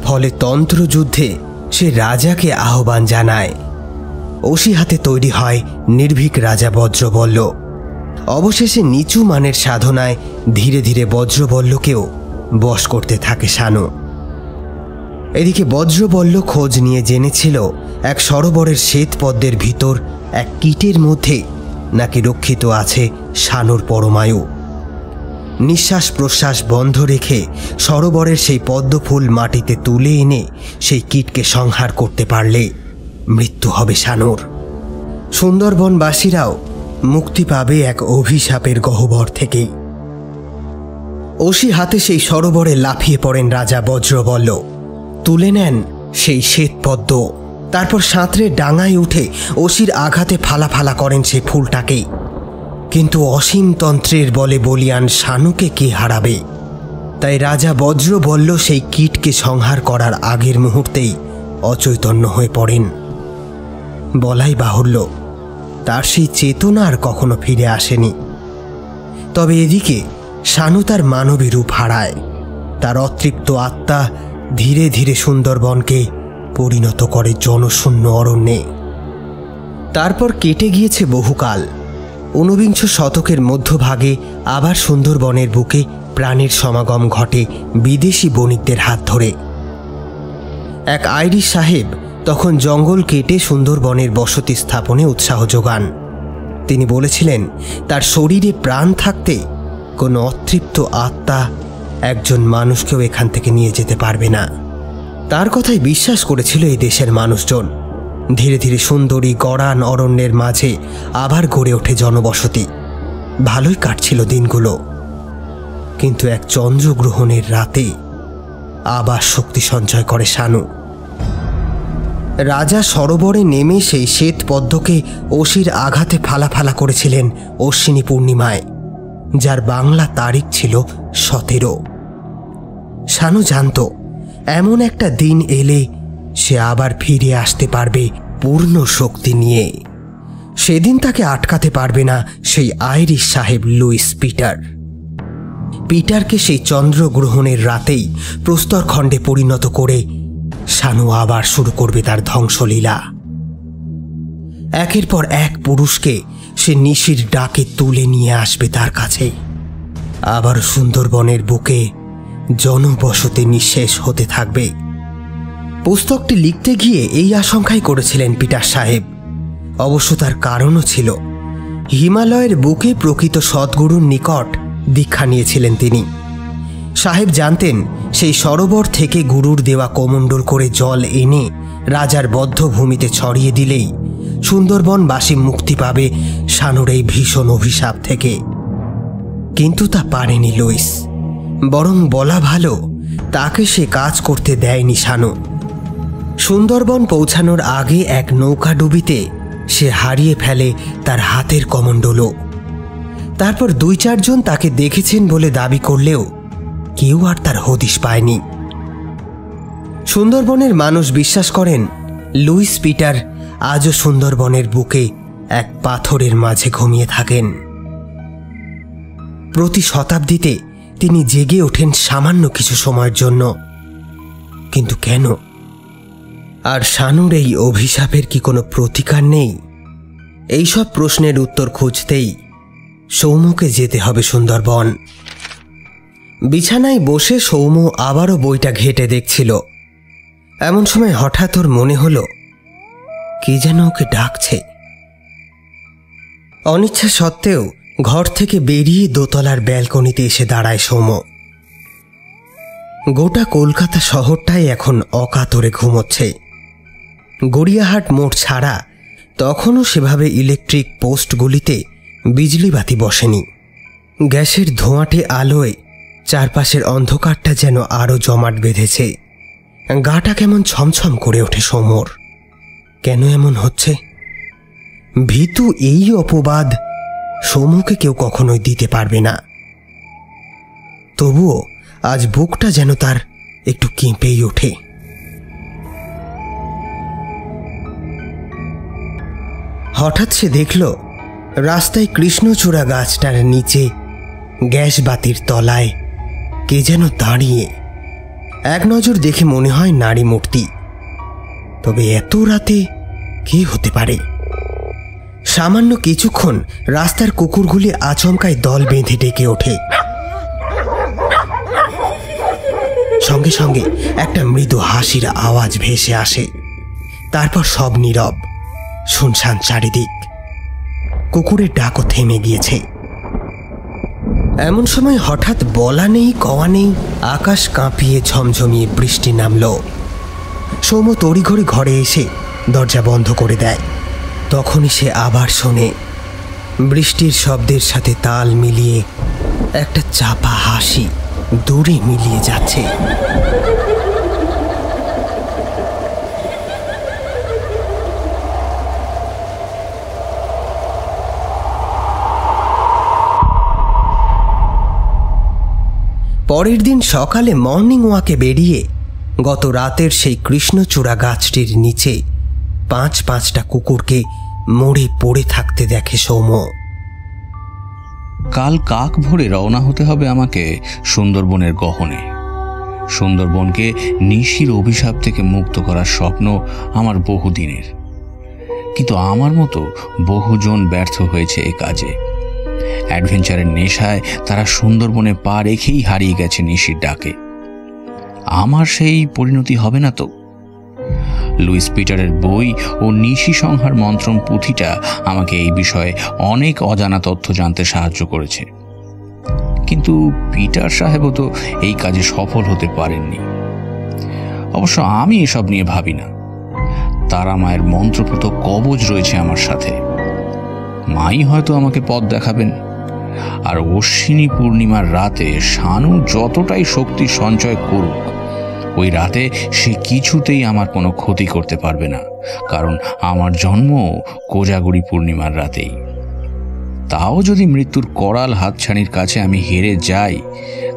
ফলে তন্ত্রযুদ্ধে সে রাজাকে আহ্বান জানায়। অসি হাতে তৈরি হয় নির্ভীক রাজা বজ্রবল্ল। অবশেষে নিচু মানের সাধনায় ধীরে ধীরে বজ্রবল্লকেও বশ করতে থাকে শানু। এদিকে বজ্রবল্ল খোঁজ নিয়ে জেনেছিল এক সরোবরের শ্বেতপদ্মের ভিতর এক কীটের মধ্যে নাকি রক্ষিত আছে শানুর পরমায়ু। নিঃশ্বাস প্রশ্বাস বন্ধ রেখে সরোবরের সেই পদ্মফুল মাটিতে তুলে এনে সেই কীটকে সংহার করতে পারলে মৃত্যু হবে শানুর। সুন্দরবনবাসীরাও মুক্তি পাবে এক অভিশাপের গহ্বর থেকে। অসি হাতে সেই সরোবরে লাফিয়ে পড়েন রাজা বজ্রবল্ল, তুলে নেন সেই শ্বেতপদ্ম। তারপর সাঁতরে ডাঙায় উঠে অসির আঘাতে ফালা ফালা করেন সেই ফুলটাকে। কিন্তু অসীম তন্ত্রের বলে বলিয়ান শানুকে কে হারাবে? তাই রাজা বজ্রবল্ল সেই কীটকে সংহার করার আগের মুহূর্তেই অচৈতন্য হয়ে পড়েন। বলাই বাহুল্য, তার সেই চেতনা আর কখনো ফিরে আসেনি। তবে এদিকে শানু তার মানবী রূপ হারায়। তার অতৃপ্ত আত্মা ধীরে ধীরে সুন্দরবনকে পরিণত করে জনশূন্য অরণ্যে। তারপর কেটে গিয়েছে বহুকাল। ঊনবিংশ শতকের মধ্যভাগে আবার সুন্দরবনের বুকে প্রাণের সমাগম ঘটে বিদেশি বণিকদের হাত ধরে। এক আইরিশ সাহেব তখন জঙ্গল কেটে সুন্দরবনের বসতি স্থাপনে উৎসাহ যোগান। তিনি বলেছিলেন তার শরীরে প্রাণ থাকতে কোনো অতৃপ্ত আত্মা একজন মানুষকেও এখান থেকে নিয়ে যেতে পারবে না। তার কথায় বিশ্বাস করেছিল এই দেশের মানুষজন। ধীরে ধীরে সুন্দরী গড়ান অরণ্যের মাঝে আবার গড়ে ওঠে জনবসতি। ভালোই কাটছিল দিনগুলো। কিন্তু এক চন্দ্রগ্রহণের রাতে আবার শক্তি সঞ্চয় করে শানু। রাজা সরোবরে নেমে সেই শ্বেতপদ্মকে অসির আঘাতে ফালা ফালা করেছিলেন অশ্বিনী পূর্ণিমায়, যার বাংলা তারিখ ছিল 17। শানু জানত এমন একটা দিন এলে সে আবার ফিরে আসতে পারবে পূর্ণ শক্তি নিয়ে। সেদিন তাকে আটকাতে পারবে না সেই আইরিশ সাহেব লুইস পিটার। পিটারকে সেই চন্দ্রগ্রহণের রাতেই প্রস্তরখণ্ডে পরিণত করে শানু আবার শুরু করবে তার ধ্বংসলীলা। একের পর এক পুরুষকে সে নিশির ডাকে তুলে নিয়ে আসবে তার কাছে। আবার সুন্দরবনের বুকে জনবসতি নিঃশেষ হতে থাকবে। পুস্তকটি লিখতে গিয়ে এই আশঙ্কাই করেছিলেন পিটার সাহেব। অবশ্য তার কারণও ছিল। হিমালয়ের বুকে প্রকৃত সদ্গুরুর নিকট দীক্ষা নিয়েছিলেন তিনি। সাহেব জানতেন সেই সরোবর থেকে গুরুর দেওয়া কমণ্ডল করে জল এনে রাজার বদ্ধ ভূমিতে ছড়িয়ে দিলেই সুন্দরবনবাসী মুক্তি পাবে শানুর এই ভীষণ অভিশাপ থেকে। কিন্তু তা পারেনি লুইস। বরং বলা ভালো, তাকে সে কাজ করতে দেয়নি শানু। সুন্দরবন পৌঁছানোর আগে এক নৌকাডুবিতে সে হারিয়ে ফেলে তার হাতের কমণ্ডলও। তারপর 2-4 জন তাকে দেখেছেন বলে দাবি করলেও কেউ আর তার হদিশ পায়নি। সুন্দরবনের মানুষ বিশ্বাস করেন লুইস পিটার আজও সুন্দরবনের বুকে এক পাথরের মাঝে ঘুমিয়ে থাকেন। প্রতি শতাব্দীতে তিনি জেগে ওঠেন সামান্য কিছু সময়ের জন্য, কিন্তু কেন? আর শানুর এই অভিশাপের কি কোনো প্রতিকার নেই? এইসব প্রশ্নের উত্তর খুঁজতেই সৌম্যকে যেতে হবে সুন্দরবন। বিছানায় বসে সৌম্য আবারও বইটা ঘেঁটে দেখছিল। এমন সময় হঠাৎ ওর মনে হলো কে যেন ওকে ডাকছে। অনিচ্ছা সত্ত্বেও ঘর থেকে বেরিয়ে দোতলার ব্যালকনিতে এসে দাঁড়ায় সৌম্য। গোটা কলকাতা শহরটাই এখন অকাতরে ঘুমোচ্ছে। গড়িয়াহাট মোড় ছাড়া তখনও সেভাবে ইলেকট্রিক পোস্টগুলিতে বিজলিবাতি বসেনি। গ্যাসের ধোঁয়াটে আলোয় চারপাশের অন্ধকারটা যেন আরও জমাট বেঁধেছে। গাটা কেমন ছমছম করে ওঠে সৌম্যর। কেন এমন হচ্ছে? ভীতু এই অপবাদ সৌম্যকে কেউ কখনোই দিতে পারবে না। তবুও আজ বুকটা যেন তার একটু কেঁপেই ওঠে। হঠাৎ সে দেখল রাস্তায় কৃষ্ণচূড়া গাছটার নিচে গ্যাস বাতির তলায় কে যেন দাঁড়িয়ে। এক নজর দেখে মনে হয় নারী মূর্তি, তবে এত রাতে কে হতে পারে? সামান্য কিছুক্ষণ রাস্তার কুকুরগুলি আচমকায় দল বেঁধে ডেকে ওঠে। সঙ্গে সঙ্গে একটা মৃদু হাসির আওয়াজ ভেসে আসে। তারপর সব নীরব, শুনশান চারিদিক। কুকুরের ডাকও থেমে গিয়েছে। এমন সময় হঠাৎ বলা নেই কওয়া নেই আকাশ কাঁপিয়ে ঝমঝমিয়ে বৃষ্টি নামল। সৌম্য তড়িঘড়ি ঘরে এসে দরজা বন্ধ করে দেয়। তখনই সে আবার শোনে বৃষ্টির শব্দের সাথে তাল মিলিয়ে একটা চাপা হাসি দূরে মিলিয়ে যাচ্ছে। পরের দিন সকালে মর্নিং ওয়াকে বেরিয়ে গত রাতের সেই কৃষ্ণচূড়া গাছটির নিচে 5-5টা কুকুরকে মরে পড়ে থাকতে দেখে সৌম্য। কাল কাক ভোরে রওনা হতে হবে আমাকে সুন্দরবনের গহনে। সুন্দরবনকে নিশির অভিশাপ থেকে মুক্ত করার স্বপ্ন আমার বহুদিনের, কিন্তু আমার মতো বহুজন ব্যর্থ হয়েছে এ কাজে। অ্যাডভেঞ্চারের নেশায় তারা সুন্দরবনে পা রেখেই হারিয়ে গেছে নিশির ডাকে। আমার সেই পরিণতি হবে না তো? লুইস পিটারের বই ও নিশি সংহার মন্ত্রম পুঁথিটা আমাকে এই বিষয়ে অনেক অজানা তথ্য জানতে সাহায্য করেছে, কিন্তু পিটার সাহেবও তো এই কাজে সফল হতে পারেননি। অবশ্য আমি এসব নিয়ে ভাবি না। তারা মায়ের মন্ত্রপুত কবজ রয়েছে আমার সাথে। মাই হয়তো আমাকে পথ দেখাবেন। আর অশ্বিনী পূর্ণিমার রাতে শানু যতটাই শক্তি সঞ্চয় করুক, ওই রাতে সে কিছুতেই আমার কোনো ক্ষতি করতে পারবে না, কারণ আমার জন্ম কোজাগরি পূর্ণিমার রাতেই। তাও যদি মৃত্যুর করাল হাতছানির কাছে আমি হেরে যাই,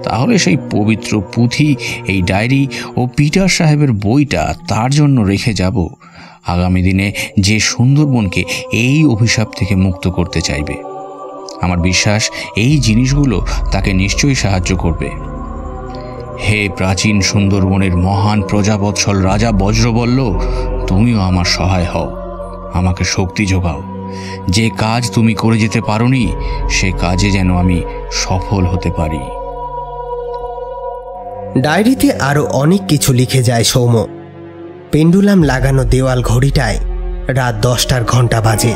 তাহলে সেই পবিত্র পুঁথি, এই ডায়েরি ও পিটার সাহেবের বইটা তার জন্য রেখে যাব, আগামী দিনে যে সুন্দরবনকে এই অভিশাপ থেকে মুক্ত করতে চাইবে। আমার বিশ্বাস এই জিনিসগুলো তাকে নিশ্চয়ই সাহায্য করবে। হে প্রাচীন সুন্দরবনের মহান প্রজাবৎসল রাজা বজ্রবল্ল, তুমিও আমার সহায় হও, আমাকে শক্তি যোগাও। যে কাজ তুমি করে যেতে পারোনি, সে কাজে যেন আমি সফল হতে পারি। ডায়েরিতে আরো অনেক কিছু লিখে যায় সৌম্য। পেন্ডুলাম লাগানো দেওয়াল ঘড়িটায় রাত 10টার ঘন্টা বাজে।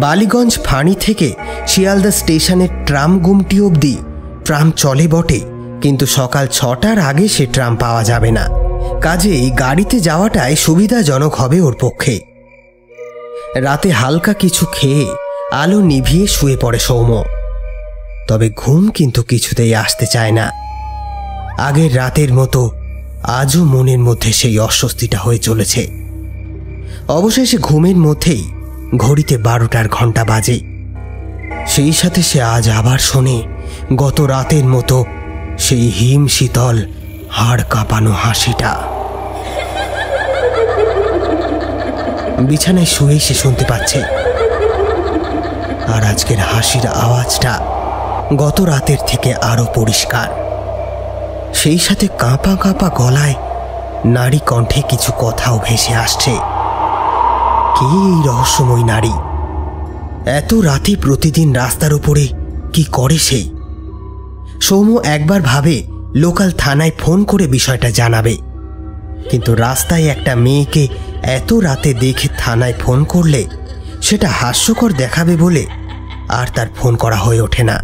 বালিগঞ্জ ফাঁড়ি থেকে শিয়ালদা স্টেশনের ট্রাম গুমটি অবধি ট্রাম চলে বটে, কিন্তু সকাল 6টার আগে সে ট্রাম পাওয়া যাবে না। কাজেই গাড়িতে যাওয়াটাই সুবিধাজনক হবে ওর পক্ষে। রাতে হালকা কিছু খেয়ে আলো নিভিয়ে শুয়ে পড়ে সৌম্য। তবে ঘুম কিন্তু কিছুতেই আসতে চায় না। আগের রাতের মতো আজও মনের মধ্যে সেই অস্বস্তিটা হয়ে চলেছে। অবশেষে ঘুমের মধ্যেই ঘড়িতে 12টার ঘন্টা বাজে। সেই সাথে সে আজ আবার শোনে গত রাতের মতো সেই হিম শীতল হাড় কাঁপানো হাসিটা। বিছানায় শুয়ে সে শুনতে পাচ্ছে। আর আজকের হাসির আওয়াজটা গত রাতের থেকে আরো পরিষ্কার। সেই সাথে কাঁপা কাঁপা গলায় নারী কণ্ঠে কিছু কথাও ভেসে আসছে। কে এই রহস্যময় নারী? এত রাতে প্রতিদিন রাস্তার উপরে কি করে সেই? সৌম্য একবার ভাবে লোকাল থানায় ফোন করে বিষয়টা জানাবে, কিন্তু রাস্তায় একটা মেয়েকে এত রাতে দেখে থানায় ফোন করলে সেটা হাস্যকর দেখাবে বলে আর তার ফোন করা হয়ে ওঠে না।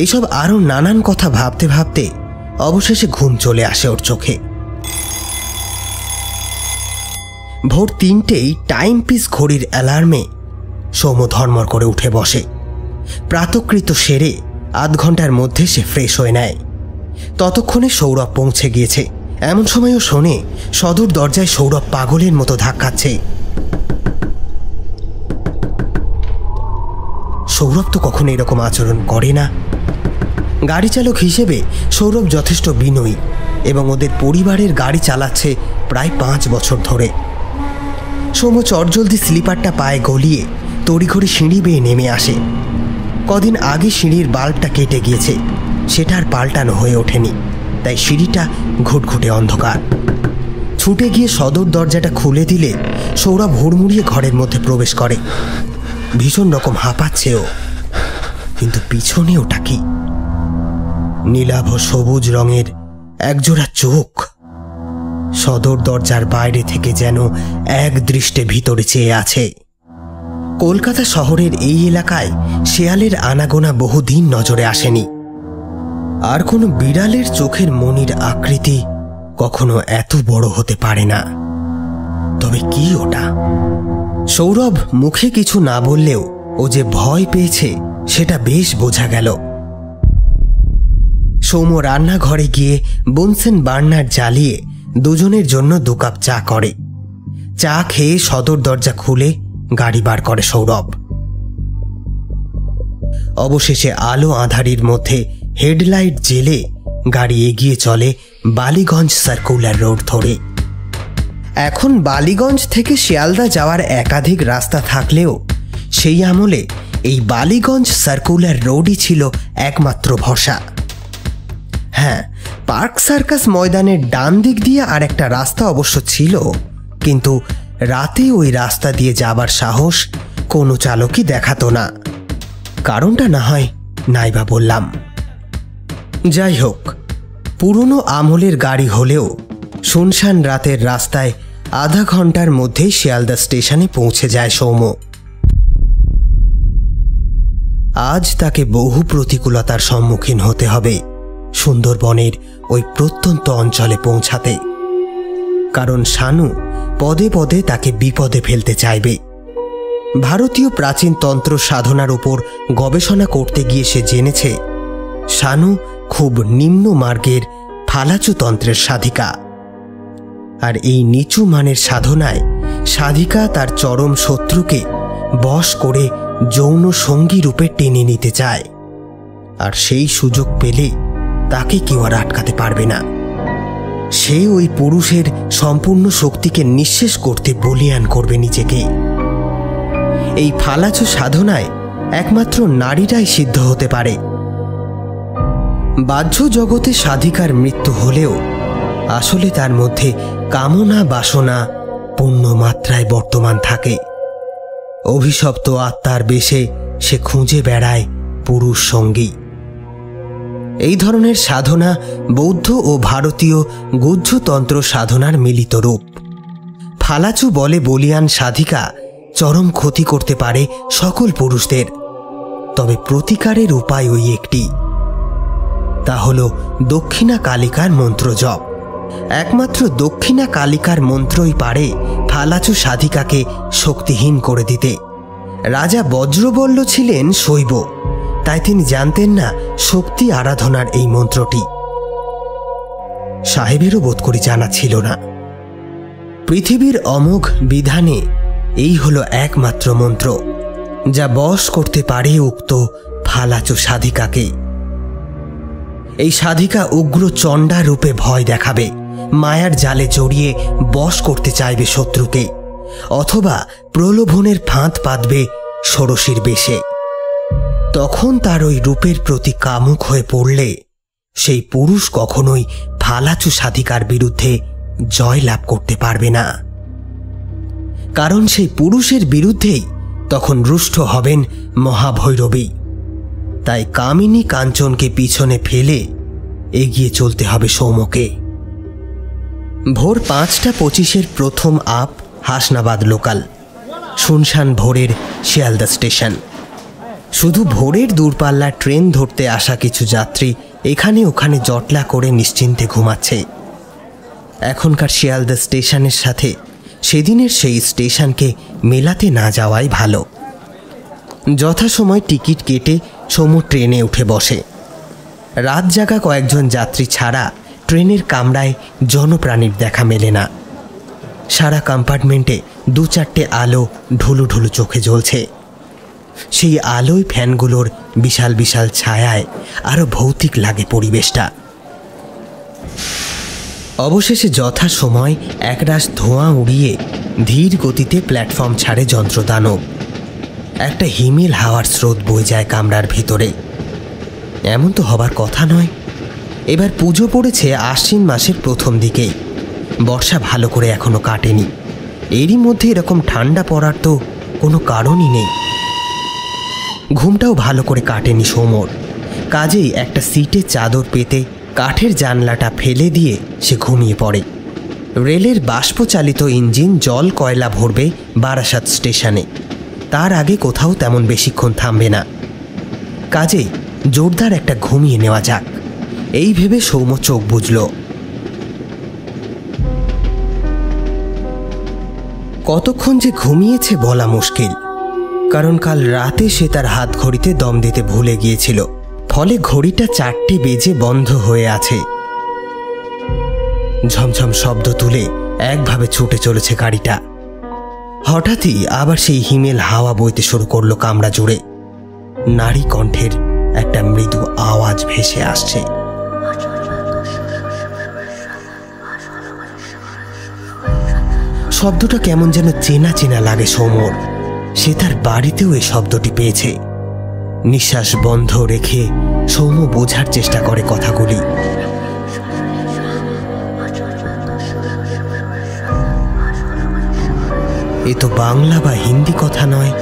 এইসব আরো নানান কথা ভাবতে ভাবতে অবশেষে ঘুম চলে আসে ওর চোখে। ভোর 3টেই টাইম পিস ঘড়ির অ্যালার্মে সৌম্য ধর্মর করে উঠে বসে। প্রাতকৃত সেরে আধ ঘন্টার মধ্যে সে ফ্রেশ হয়ে নেয়। ততক্ষণে সৌরভ পৌঁছে গিয়েছে। এমন সময়ও শোনে সদর দরজায় সৌরভ পাগলের মতো ধাক্কাচ্ছে। সৌরভ তো কখনো এরকম আচরণ করে না। গাড়ি চালক হিসেবে সৌরভ যথেষ্ট বিনয়ী এবং ওদের পরিবারের গাড়ি চালাচ্ছে প্রায় 5 বছর ধরে। সৌম্য চটজলদি স্লিপারটা পায়ে গলিয়ে তড়িঘড়ি সিঁড়ি বেয়ে নেমে আসে। কদিন আগে সিঁড়ির বাল্বটা কেটে গিয়েছে, সেটা আর পাল্টানো হয়ে ওঠেনি, তাই সিঁড়িটা ঘুটঘুটে অন্ধকার। ছুটে গিয়ে সদর দরজাটা খুলে দিলে সৌরভ হুড়মুড়িয়ে ঘরের মধ্যে প্রবেশ করে। ভীষণ রকম হাঁপাচ্ছে ও, কিন্তু পিছনে ওটা কি? নীলাভ সবুজ রঙের একজোড়া চোখ সদর দরজার বাইরে থেকে যেন এক দৃষ্টে ভিতরে চেয়ে আছে। কলকাতা শহরের এই এলাকায় শেয়ালের আনাগোনা বহুদিন নজরে আসেনি। আর কোনো বিড়ালের চোখের মনির আকৃতি কখনো এত বড় হতে পারে না। তবে কি ওটা? সৌরভ মুখে কিছু না বললেও ও যে ভয় পেয়েছে সেটা বেশ বোঝা গেল। সৌম্য রান্নাঘরে গিয়ে বুনসেন বার্নার জ্বালিয়ে দুজনের জন্য 2 কাপ চা করে। চা খেয়ে সদর দরজা খুলে গাড়ি বার করে সৌরভ। অবশেষে আলো আঁধারির মধ্যে হেডলাইট জেলে গাড়ি এগিয়ে চলে বালিগঞ্জ সার্কুলার রোড ধরে। এখন বালিগঞ্জ থেকে শিয়ালদা যাওয়ার একাধিক রাস্তা থাকলেও সেই আমলে এই বালিগঞ্জ সার্কুলার রোডই ছিল একমাত্র ভরসা। হ্যাঁ, পার্ক সার্কাস ময়দানের ডান দিক দিয়ে আর একটা রাস্তা অবশ্য ছিল, কিন্তু রাতে ওই রাস্তা দিয়ে যাবার সাহস কোনো চালকই দেখাতো না। কারণটা না হয় নাইবা বললাম। যাই হোক, পুরনো আমলের গাড়ি হলেও শুনশান রাতের রাস্তায় আধা ঘন্টার মধ্যেই শিয়ালদা স্টেশনে পৌঁছে যায় সৌম্য। আজ তাকে বহু প্রতিকূলতার সম্মুখীন হতে হবে সুন্দরবনের ওই প্রত্যন্ত অঞ্চলে পৌঁছাতে, কারণ শানু পদে পদে তাকে বিপদে ফেলতে চাইবে। ভারতীয় প্রাচীন তন্ত্র সাধনার উপর গবেষণা করতে গিয়ে সে জেনেছে শানু খুব নিম্ন মার্গের ফালাচু তন্ত্রের সাধিকা। আর এই নিচু মানের সাধনায় সাধিকা তার চরম শত্রুকে বশ করে যৌন সঙ্গী রূপে টেনে নিতে চায়, আর সেই সুযোগ পেলে তাকে কেউ আর আটকাতে পারবে না। সে ওই পুরুষের সম্পূর্ণ শক্তিকে নিঃশেষ করতে বলিয়ান করবে নিজেকে। এই ফালাচু সাধনায় একমাত্র নারীরাই সিদ্ধ হতে পারে। বাহ্য জগতে সাধিকার মৃত্যু হলেও আসলে তার মধ্যে কামনা বাসনা পূর্ণ মাত্রায় বর্তমান থাকে। অভিশপ্ত আত্মার বেশে সে খুঁজে বেড়ায় পুরুষ সঙ্গী। এই ধরনের সাধনা বৌদ্ধ ও ভারতীয় গুহ্যতন্ত্র সাধনার মিলিত রূপ। ফালাচু বলে বলিয়ান সাধিকা চরম ক্ষতি করতে পারে সকল পুরুষদের, তবে প্রতিকারের উপায় ওই একটি, তা হল দক্ষিণা কালিকার মন্ত্র জপ। একমাত্র দক্ষিণা কালিকার মন্ত্রই পারে ফালাচু সাধিকাকে শক্তিহীন করে দিতে। রাজা বজ্রবল্ল ছিলেন শৈব, তাই তিনি জানতেন না শক্তি আরাধনার এই মন্ত্রটি। সাহেবেরও বোধ করি জানা ছিল না। পৃথিবীর অমোঘ বিধানে এই হলো একমাত্র মন্ত্র যা বশ করতে পারে উক্ত ফালাচু সাধিকাকে। এই সাধিকা উগ্র চণ্ডা রূপে ভয় দেখাবে, মায়ার জালে জড়িয়ে বশ করতে চাইবে শত্রুকে, অথবা প্রলোভনের ফাঁদ পাতবে ষোড়শীর বেশে। তখন তার ওই রূপের প্রতি কামুক হয়ে পড়লে সেই পুরুষ কখনোই ফালাচু সাধিকার বিরুদ্ধে জয় লাভ করতে পারবে না, কারণ সেই পুরুষের বিরুদ্ধেই তখন রুষ্ট হবেন মহাভৈরবী। তাই কামিনী কাঞ্চনকে পিছনে ফেলে এগিয়ে চলতে হবে সৌম্যকে। ভোর 5:25 প্রথম আপ হাসনাবাদ লোকাল, শুনশান ভোরের শিয়ালদা স্টেশন। শুধু ভোরের দূরপাল্লার ট্রেন ধরতে আসা কিছু যাত্রী এখানে ওখানে জটলা করে নিশ্চিন্তে ঘুমাচ্ছে। এখনকার শিয়ালদা স্টেশনের সাথে সেদিনের সেই স্টেশনকে মেলাতে না যাওয়াই ভালো। যথাসময় টিকিট কেটে সৌম্য ট্রেনে উঠে বসে। রাত জাগা কয়েকজন যাত্রী ছাড়া ট্রেনের কামরায় জনপ্রাণীর দেখা মেলে না। সারা কম্পার্টমেন্টে 2-4টে আলো ঢুলু ঢুলু চোখে জ্বলছে। সেই আলোয় ফ্যানগুলোর বিশাল বিশাল ছায়ায় আরো ভৌতিক লাগে পরিবেশটা। অবশেষে যথাসময় একরাশ ধোঁয়া উড়িয়ে ধীর গতিতে প্ল্যাটফর্ম ছাড়ে যন্ত্রদানব। একটা হিমেল হাওয়ার স্রোত বয়ে যায় কামরার ভিতরে। এমন তো হবার কথা নয়। এবার পুজো পড়েছে আশ্বিন মাসের প্রথম দিকেই। বর্ষা ভালো করে এখনো কাটেনি। এরই মধ্যে এরকম ঠান্ডা পড়ার তো কোনো কারণই নেই। ঘুমটাও ভালো করে কাটেনি সৌম্যর। কাজেই একটা সিটে চাদর পেতে কাঠের জানলাটা ফেলে দিয়ে সে ঘুমিয়ে পড়ে। রেলের বাষ্পচালিত ইঞ্জিন জল কয়লা ভরবে বারাসাত স্টেশনে। তার আগে কোথাও তেমন বেশিক্ষণ থামবে না। কাজেই জোরদার একটা ঘুমিয়ে নেওয়া যাক, এই ভেবে সৌম্য চোখ বুঝল। কতক্ষণ যে ঘুমিয়েছে বলা মুশকিল, কারণ কাল রাতে সে তার হাত ঘড়িতে দম দিতে ভুলে গিয়েছিল। ফলে ঘড়িটা 4টে বেজে বন্ধ হয়ে আছে। ঝমঝম শব্দ তুলে একভাবে ছুটে চলেছে গাড়িটা। হঠাৎই আবার সেই হিমেল হাওয়া বইতে শুরু করলো কামরা জুড়ে। নারী কণ্ঠের একটা মৃদু আওয়াজ ভেসে আসছে। শব্দটা কেমন যেন চেনা চেনা লাগে সৌম্যর। সে তার বাড়িতেও এই শব্দটি পেয়েছে। নিঃশ্বাস বন্ধ রেখে সৌম্য বোঝার চেষ্টা করে কথাগুলি। এ তো বাংলা বা হিন্দি কথা নয়,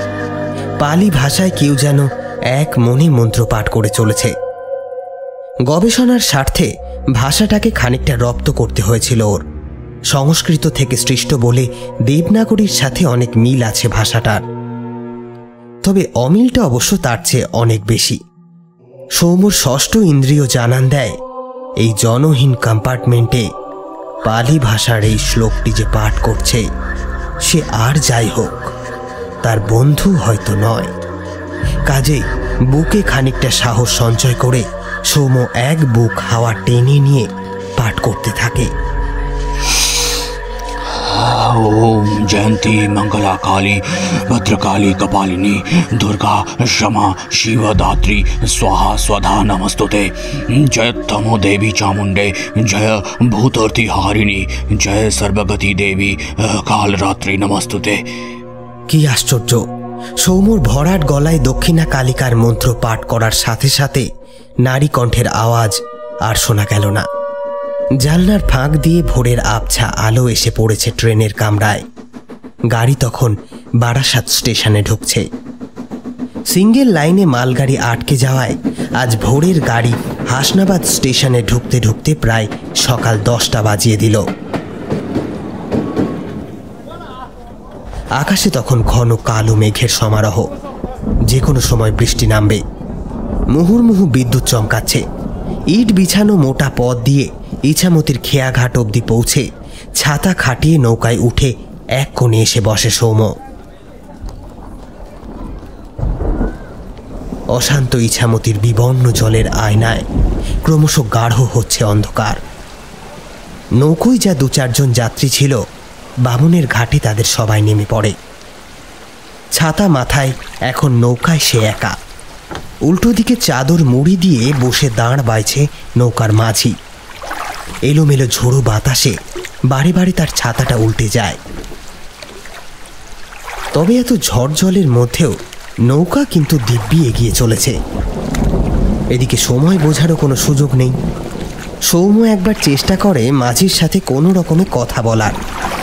পালি ভাষায় কেউ যেন এক মনে মন্ত্র পাঠ করে চলেছে। গবেষণার স্বার্থে ভাষাটাকে খানিকটা রপ্ত করতে হয়েছিল ওর। সংস্কৃত থেকে সৃষ্ট বলে দেবনাগরীর সাথে অনেক মিল আছে ভাষাটার, তবে অমিলটা অবশ্য তার চেয়ে অনেক বেশি। সৌম্যর ষষ্ঠ ইন্দ্রিয় জানান দেয় এই জনহীন কম্পার্টমেন্টে পালি ভাষার এই শ্লোকটি যে পাঠ করছে সে আর যাই হোক তার বন্ধু হয়তো নয়। কাজেই বুকে খানিকটা সাহস সঞ্চয় করে সৌম্য এক বুক হাওয়া টেনে নিয়ে পাঠ করতে থাকে। ओम जयंती मंगला काली भद्रकाली कपालिनी दुर्गा क्षमा शिवदात्री स्वाहा स्वधा नमस्तुते। जय तमो देवी चामुंडे जय भूतर्थी हारिणी जय सर्वगति देवी कालरात्रि नमस्तुते। কি আশ্চর্য! সৌম্যর ভরাট গলায় দক্ষিণা কালিকার মন্ত্র পাঠ করার সাথে সাথে নারী কণ্ঠের আওয়াজ আর শোনা গেল না। জানলার ফাঁক দিয়ে ভোরের আবছা আলো এসে পড়েছে ট্রেনের কামরায়। গাড়ি তখন বারাসাত স্টেশনে ঢুকছে। সিঙ্গেল লাইনে মালগাড়ি আটকে যাওয়ায় আজ ভোরের গাড়ি হাসনাবাদ স্টেশনে ঢুকতে ঢুকতে প্রায় সকাল 10টা বাজিয়ে দিল। আকাশে তখন ঘন কালো মেঘের সমারোহ। যে কোনো সময় বৃষ্টি নামবে। মুহুর্মুহু বিদ্যুৎ চমকাচ্ছে। ইট বিছানো মোটা পথ দিয়ে ইছামতির খেয়াঘাট অবধি পৌঁছে ছাতা খাটিয়ে নৌকায় উঠে এক কোণে এসে বসে সৌম্য। অশান্ত ইছামতির বিবর্ণ জলের আয়নায় ক্রমশ গাঢ় হচ্ছে অন্ধকার। নৌকোয় যা 2-4 জন যাত্রী ছিল, বামুনের ঘাটে তাদের সবাই নেমে পড়ে। ছাতা মাথায় এখন নৌকায় সে একা। উল্টো দিকে চাদর মুড়ি দিয়ে বসে দাঁড় বাইছে নৌকার মাঝি। এলোমেলো ঝোড়ো বাতাসে বারে বারে তার ছাতাটা উল্টে যায়। তবে এত ঝড় জলের মধ্যেও নৌকা কিন্তু দিব্যি এগিয়ে চলেছে। এদিকে সময় বোঝারও কোনো সুযোগ নেই। সৌম্য একবার চেষ্টা করে মাঝির সাথে কোনো রকমে কথা বলার,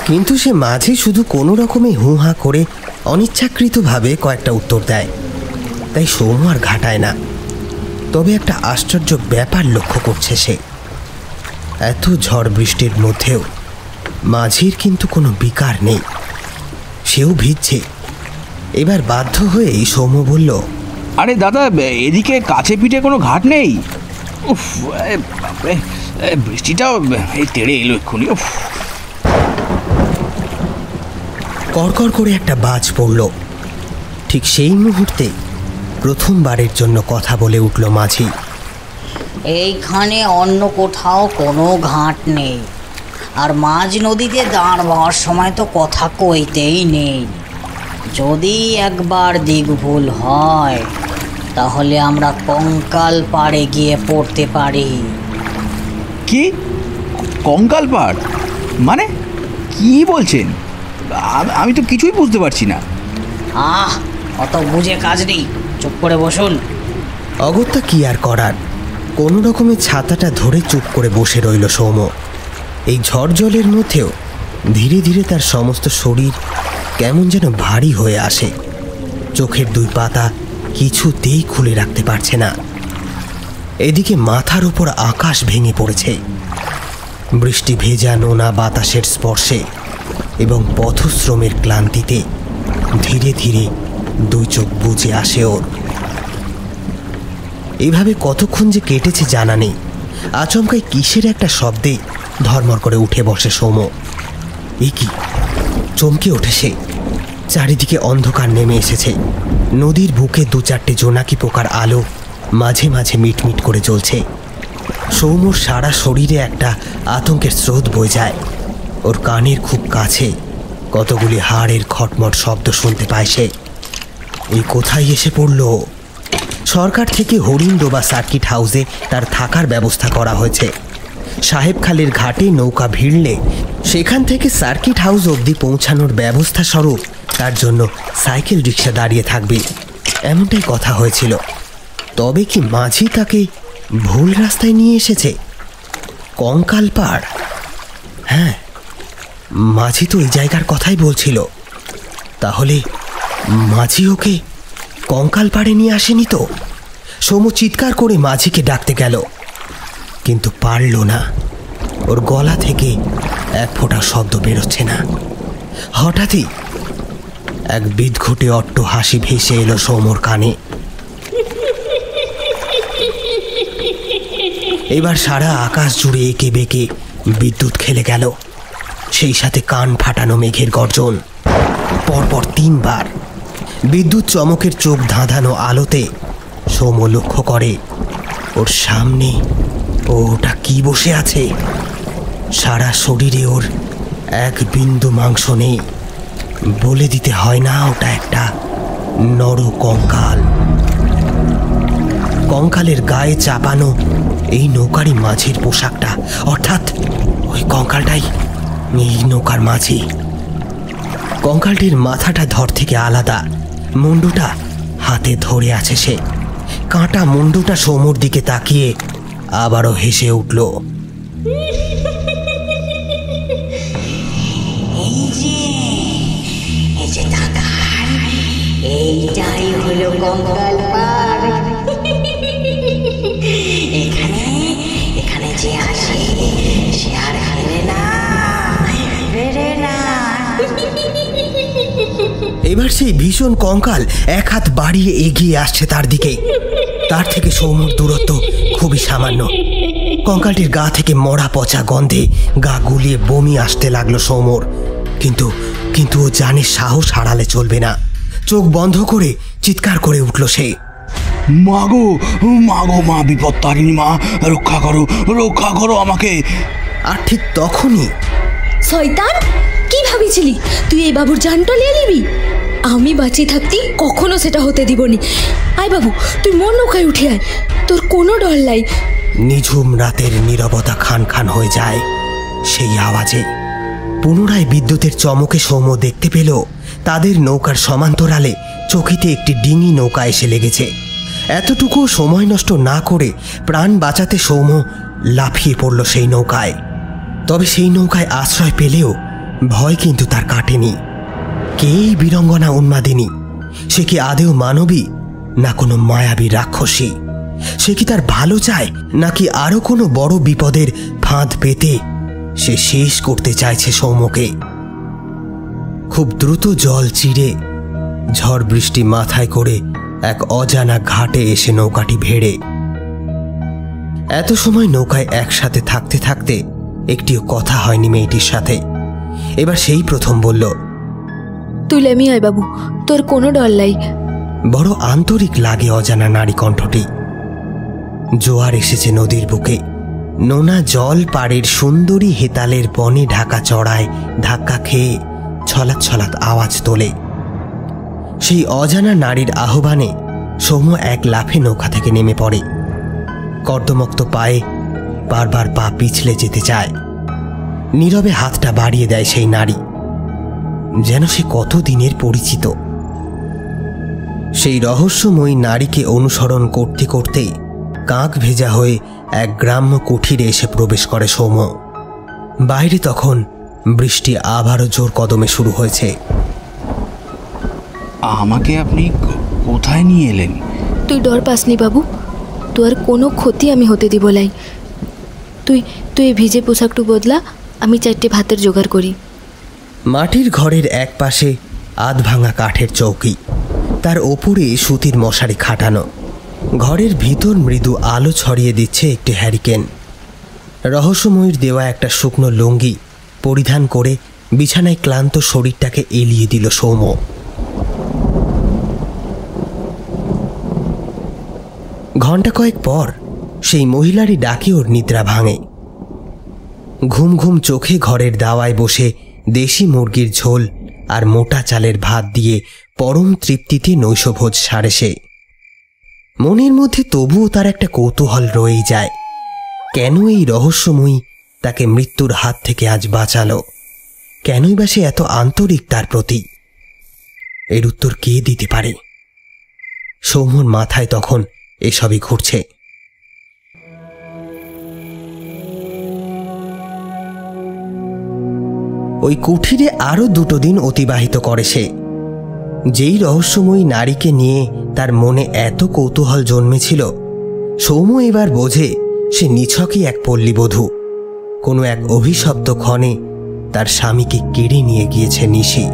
কিন্তু সে মাঝি শুধু কোনো রকমে হু হা করে অনিচ্ছাকৃতভাবে কয়েকটা উত্তর দেয়। তাই সৌম্য আর ঘাটায় না। তবে একটা আশ্চর্য ব্যাপার লক্ষ্য করছে সে, এত ঝড় বৃষ্টির মধ্যেও মাঝির কিন্তু কোনো বিকার নেই, সেও ভিজছে। এবার বাধ্য হয়েই সৌম্য বলল, আরে দাদা, এদিকে কাছে পিঠে কোনো ঘাট নেই? উফ, বৃষ্টিটাও এই তেড়ে এলো এক্ষুনি। উফ। কড়কড় করে একটা বাজ পড়ল। ঠিক সেই মুহূর্তে প্রথমবারের জন্য কথা বলে উঠল মাঝি। এইখানে অন্য কোথাও কোনো ঘাট নেই, আর মাঝ নদীতে দাঁড় হওয়ার সময় তো কথা কইতেই নেই। যদি একবার দিক ভুল হয় তাহলে আমরা কঙ্কাল পাড়ে গিয়ে পড়তে পারি। কি কঙ্কাল পাড়? মানে কি বলছেন? আমি তো কিছুই বুঝতে পারছি না। অত বুঝে কাজ নেই, চুপ করে বসুন। অগত্যা কি আর করার, কোনো রকমের ছাতাটা ধরে চুপ করে বসে রইল সৌম্য। এই ঝড় জলের মধ্যেও ধীরে ধীরে তার সমস্ত শরীর কেমন যেন ভারী হয়ে আসে। চোখের দুই পাতা কিছুতেই খুলে রাখতে পারছে না। এদিকে মাথার উপর আকাশ ভেঙে পড়েছে। বৃষ্টি ভেজা নোনা বাতাসের স্পর্শে এবং পথশ্রমের ক্লান্তিতে ধীরে ধীরে দুই চোখ বুজে আসে ওর। এইভাবে কতক্ষণ যে কেটেছে জানা নেই। আচমকাই কিসের একটা শব্দে ধর্মর করে উঠে বসে সৌম্য। এ কি? চমকে ওঠে সে। চারিদিকে অন্ধকার নেমে এসেছে। নদীর বুকে দু চারটে জোনাকি পোকার আলো মাঝে মাঝে মিটমিট করে জ্বলছে। সৌম্যর সারা শরীরে একটা আতঙ্কের স্রোত বয়ে যায়। ওর কানের খুব কাছে কতগুলি হাড়ের খটমট শব্দ শুনতে পায় সে। এই কোথায় এসে পড়ল? সরকার থেকে হরিণডোবা সার্কিট হাউসে তার থাকার ব্যবস্থা করা হয়েছে। সাহেবখালীর ঘাটে নৌকা ভিড়লে সেখান থেকে সার্কিট হাউস অবধি পৌঁছানোর ব্যবস্থা স্বরূপ তার জন্য সাইকেল রিক্সা দাঁড়িয়ে থাকবে, এমনটাই কথা হয়েছিল। তবে কি মাঝি তাকে ভুল রাস্তায় নিয়ে এসেছে? কঙ্কাল পাড়? হ্যাঁ, মাঝি তো এই জায়গার কথাই বলছিল। তাহলে মাঝি ওকে কঙ্কাল পাড়ে নিয়ে আসেনি তো? সৌম্য চিৎকার করে মাঝিকে ডাকতে গেল, কিন্তু পারল না। ওর গলা থেকে এক ফোঁটা শব্দ বেরোচ্ছে না। হঠাৎই এক বিদঘুটে অট্ট হাসি ভেসে এলো সৌম্যর কানে। এবার সারা আকাশ জুড়ে এঁকে বেঁকে বিদ্যুৎ খেলে গেল, সেই সাথে কান ফাটানো মেঘের গর্জন। পরপর 3 বার বিদ্যুৎ চমকের চোখ ধাঁধানো আলোতে সৌম্য লক্ষ্য করে ওর সামনে ওটা কি বসে আছে। সারা শরীরে ওর এক বিন্দু মাংস নেই, বলে দিতে হয় না ওটা একটা নর কঙ্কাল। কঙ্কালের গায়ে চাপানো এই নৌকারই মাঝির পোশাকটা, অর্থাৎ ওই কঙ্কালটাই এই নৌকার মাঝি। কঙ্কালটির মাথাটা ধর থেকে আলাদা, মুন্ডুটা হাতে ধরে আছে সে। কাঁটা মুন্ডুটা সৌম্যর দিকে তাকিয়ে আবারও হেসে উঠল। এইটাই হলো কঙ্কাল পাড়। এখানে যে আসে সে আর ফেরে না। এবার সেই ভীষণ কঙ্কাল এক হাত বাড়িয়ে এগিয়ে আসছে তার দিকে। তার থেকে সৌম্যর দূরত্ব খুবই সামান্য। কঙ্কালটির গা থেকে মরা পচা গন্ধে গা গুলিয়ে বমি আসতে লাগলো সৌম্যর। কিন্তু ও জানে সাহস হারালে চলবে না। চোখ বন্ধ করে চিৎকার করে উঠল সে, মাগো মাগো, মা বিপদ তারিণী, মা রক্ষা করো আমাকে। আর ঠিক তখনই, শয়তান, কি ভাবিছিলি তুই এই বাবুর জানটা নিয়ে নিবি? আমি বাঁচিয়ে থাকতে কখনো সেটা হতে দিবনি। আয় বাবু, তুই মোর নৌকায় উঠে আয়, তোর কোনো ডর নাই। নিঝুম রাতের নীরবতা খান খান হয়ে যায় সেই আওয়াজে। পুনরায় বিদ্যুতের চমকে সৌম্য দেখতে পেল তাদের নৌকার সমান্তরালে চকিতে একটি ডিঙি নৌকা এসে লেগেছে। এতটুকু সময় নষ্ট না করে প্রাণ বাঁচাতে সৌম্য লাফিয়ে পড়ল সেই নৌকায়। তবে সেই নৌকায় আশ্রয় পেলেও ভয় কিন্তু তার কাটেনি। কে এই বীরঙ্গনা উন্মাদিনী? সে কি আদেও মানবী, না কোনো মায়াবী রাক্ষসী? সে কি তার ভালো চায়, নাকি আরো কোনো বড় বিপদের ফাঁদ পেতে সে শেষ করতে চাইছে সৌম্যকে? খুব দ্রুত জল চিরে ঝড় বৃষ্টি মাথায় করে এক অজানা ঘাটে এসে নৌকাটি ভেড়ে। এত সময় নৌকায় একসাথে থাকতে থাকতে একটিও কথা হয়নি মেয়েটির সাথে। এবার সেই প্রথম বলল, তুই লেমি আয় বাবু, তোর কোনো ডর নাই। বড় আন্তরিক লাগে অজানা নারী কণ্ঠটি। জোয়ার এসেছে নদীর বুকে। নোনা জল পাড়ের সুন্দরী হেতালের বনে ঢাকা চড়ায় ধাক্কা খেয়ে ছলাৎ ছলাৎ আওয়াজ তোলে। সেই অজানা নারীর আহ্বানে সৌম্য এক লাফে নৌকা থেকে নেমে পড়ে। কর্দমক্ত পায়ে বারবার পা পিছলে যেতে চায়। নীরবে হাতটা বাড়িয়ে দেয় সেই নারী, যেন সে কত দিনের পরিচিত। সেই রহস্যময়ী নারীকে অনুসরণ করতে করতে কাক ভেজা হয়ে এক গ্রাম্য কুঠিরে এসে প্রবেশ করে সৌম্য। বাইরে তখন বৃষ্টি আবারও জোর কদমে শুরু হয়েছে। আমাকে আপনি কোথায় নিয়ে এলেন? তুই ডর পাসনি বাবু, তোর কোনো ক্ষতি আমি হতে দিব লাই। তুই তুই ভিজে পোশাকটু বদলা, আমি 4টে ভাতের জোগাড় করি। মাটির ঘরের এক পাশে আধ ভাঙা কাঠের চৌকি, তার ওপরে সুতির মশারি খাটানো। ঘরের ভিতর মৃদু আলো ছড়িয়ে দিচ্ছে একটি হ্যারিকেন। রহস্যময়ীর দেওয়া একটা শুকনো লুঙ্গি পরিধান করে বিছানায় ক্লান্ত শরীরটাকে এলিয়ে দিল সৌম্য। ঘণ্টা কয়েক পর সেই মহিলারই ডাকে ওর নিদ্রা ভাঙে। ঘুম ঘুম চোখে ঘরের দাওয়ায় বসে দেশি মুরগির ঝোল আর মোটা চালের ভাত দিয়ে পরম তৃপ্তিতে নৈশভোজ সারে সে। মনের মধ্যে তবুও তার একটা কৌতূহল রয়েই যায়, কেন এই রহস্যময়ী তাকে মৃত্যুর হাত থেকে আজ বাঁচালো? কেনই বা সে এত আন্তরিক তার প্রতি? এর উত্তর কে দিতে পারে? সৌম্যর মাথায় তখন এসবই ঘুরছে। ওই কুঠিরে আরো 2 দিন অতিবাহিত করে সে। যেই রহস্যময়ী নারীকে নিয়ে তার মনে এত কৌতূহল জন্মেছিল, সৌম্য এবার বোঝে সে নিছকই এক পল্লীবধূ। কোনো এক অভিশপ্ত ক্ষণে তার স্বামীকে কেড়ে নিয়ে গিয়েছে নিশি।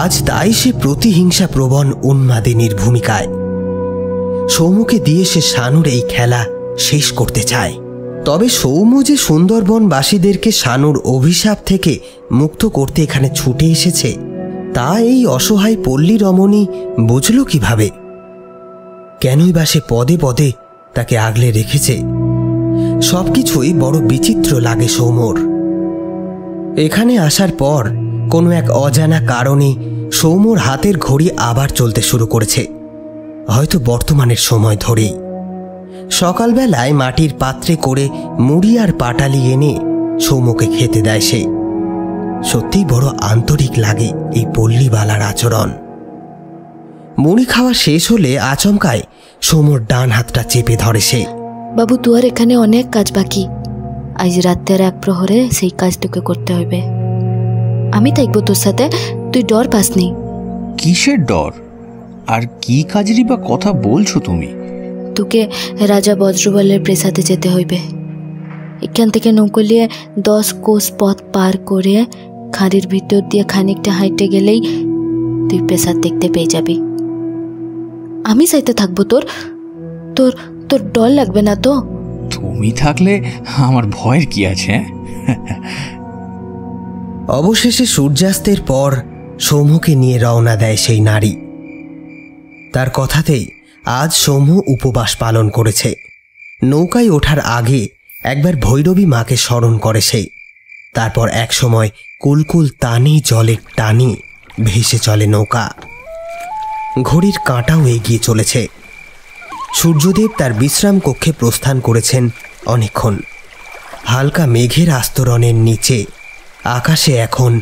আজ তাই সে প্রতিহিংসা প্রবণ উন্মাদিনীর ভূমিকায়। সৌম্যকে দিয়ে সে শানুর এই খেলা শেষ করতে চায়। তবে সৌম্য যে সুন্দরবনবাসীদেরকে শানুর অভিশাপ থেকে মুক্ত করতে এখানে ছুটে এসেছে, তা এই অসহায় পল্লী রমণী বুঝল কিভাবে? কেনই বা সে পদে পদে তাকে আগলে রেখেছে? সবকিছুই বড় বিচিত্র লাগে সৌম্যর। এখানে আসার পর কোনো এক অজানা কারণে সৌম্যর হাতের ঘড়ি আবার চলতে শুরু করেছে, হয়তো বর্তমানের সময় ধরেই। সকালবেলায় মাটির পাত্রে করে মুড়ি আর পাটালি এনে সৌম্যকে খেতে দেয় সে। সত্যিই বড় আন্তরিক লাগে এই পল্লীবালার আচরণ। মুড়ি খাওয়া শেষ হলে আচমকায় সৌম্যর ডান হাতটা চেপে ধরে সে। বাবু, তোর এখানে অনেক কাজ বাকি। আজ রাতের 1 প্রহরে সেই কাজ তোকে করতে হবে। আমি থাকবো তোর সাথে, তুই ডর পাসনি। কিসের ডর? আর কি কাজেরই বা কথা বলছো তুমি? তোকে রাজা বজ্রবলের প্রেসাদে যেতে হইবে। এখান থেকে নৌকো নিয়ে 10 কোষ পথ পার করে খাঁড়ির ভিতর দিয়ে খানিকটা হাইটে গেলেই তুই প্রেসাদ দেখতে পেয়ে যাবি। আমি সাথে থাকবো। তোর তোর তোর ডর লাগবে না তো? তুমি থাকলে আমার ভয়ের কি আছে? অবশেষে সূর্যাস্তের পর সৌম্যকে নিয়ে রওনা দেয় সেই নারী। তার কথাতেই আজ সৌম্য উপবাস পালন করেছে। নৌকায় ওঠার আগে একবার ভৈরবী মাকে স্মরণ করে সে। তারপর এক সময় কুলকুল তানে জলের টানে ভেসে চলে নৌকা। ঘড়ির কাঁটাও এগিয়ে চলেছে। সূর্যদেব তার বিশ্রাম কক্ষে প্রস্থান করেছেন অনেকক্ষণ। হালকা মেঘের আস্তরণের নিচে আকাশে এখন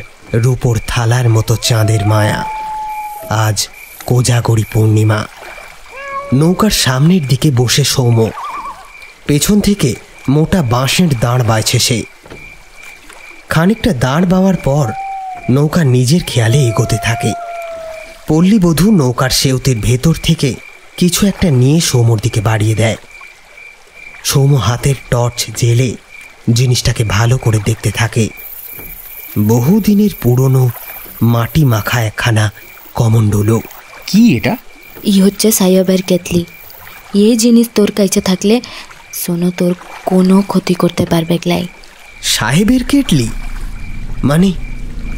রূপোর থালার মতো চাঁদের মায়া। আজ কোজাগরী পূর্ণিমা। নৌকার সামনের দিকে বসে সৌম্য, পেছন থেকে মোটা বাঁশের দাঁড় বাইছে সে। খানিকটা দাঁড় বাওয়ার পর নৌকা নিজের খেয়ালে এগোতে থাকে। পল্লীবধূ নৌকার সেউতের ভেতর থেকে কিছু একটা নিয়ে সৌম্যর দিকে বাড়িয়ে দেয়। সৌম্য হাতের টর্চ জেলে জিনিসটাকে ভালো করে দেখতে থাকে। বহুদিনের পুরনো মাটি মাখা একখানা কমণ্ডলু। কি এটা? ই হচ্ছে সাহেবের কেতলি। এই জিনিস তোর কাছে থাকলে শোনো তোর কোনো ক্ষতি করতে পারবে ক্লাই। সাহেবের কেটলি মানে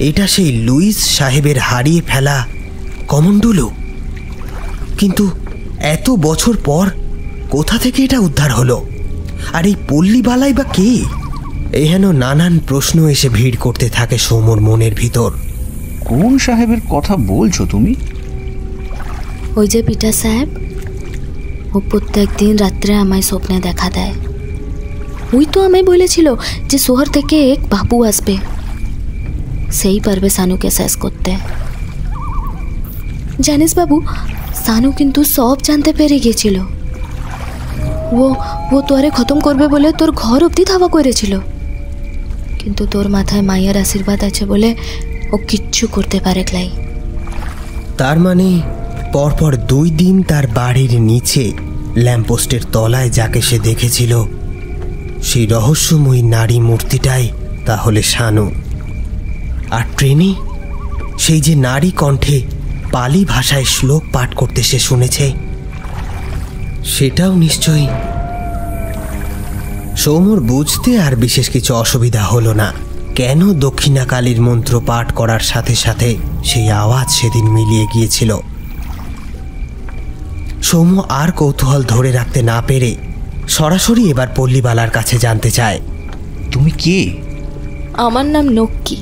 এটা সেই লুইস সাহেবের হারিয়ে ফেলা কমণ্ডলু। কিন্তু এত বছর পর কোথা থেকে এটা উদ্ধার হলো? আর এই পল্লীবালাই বা কে? এহেন নানান প্রশ্ন এসে ভিড় করতে থাকে সৌম্যর মনের ভিতর। কোন সাহেবের কথা বলছো তুমি? ওই যে পিটা সাহেব, ও প্রত্যেক দিন রাত্রে আমায় স্বপ্নে দেখা দেয়। ওই তো আমায় বলেছিল যে শহর থেকে এক বাবু আসবে, সেই পারবে সানুকে শেষ করতে। জানিস বাবু, সানু কিন্তু সব জানতে পেরে গিয়েছিল। ও তোরে খতম করবে বলে তোর ঘর অবধি ধাওয়া করেছিল, কিন্তু তোর মাথায় মায়ের আশীর্বাদ আছে বলে ও কিচ্ছু করতে পারে ক্লাই। তার মানে পরপর 2 দিন তার বাড়ির নিচে ল্যাম্পপোস্টের তলায় যাকে সে দেখেছিল, সেই রহস্যময়ী নারী মূর্তিটাই তাহলে শানু। আর ট্রেনে সেই যে নারী কণ্ঠে পালি ভাষায় শ্লোক পাঠ করতে সে শুনেছে, সেটাও নিশ্চয়ই। সৌম্যর বুঝতে আর বিশেষ কিছু অসুবিধা হলো না কেন দক্ষিণাকালীর মন্ত্র পাঠ করার সাথে সাথে সেই আওয়াজ সেদিন মিলিয়ে গিয়েছিল। সৌম্য আর কৌতূহল ধরে রাখতে না পেরে সরাসরি এবার পল্লীবালার কাছে জানতে চায়, তুমি কে? আমার নাম নক্কি।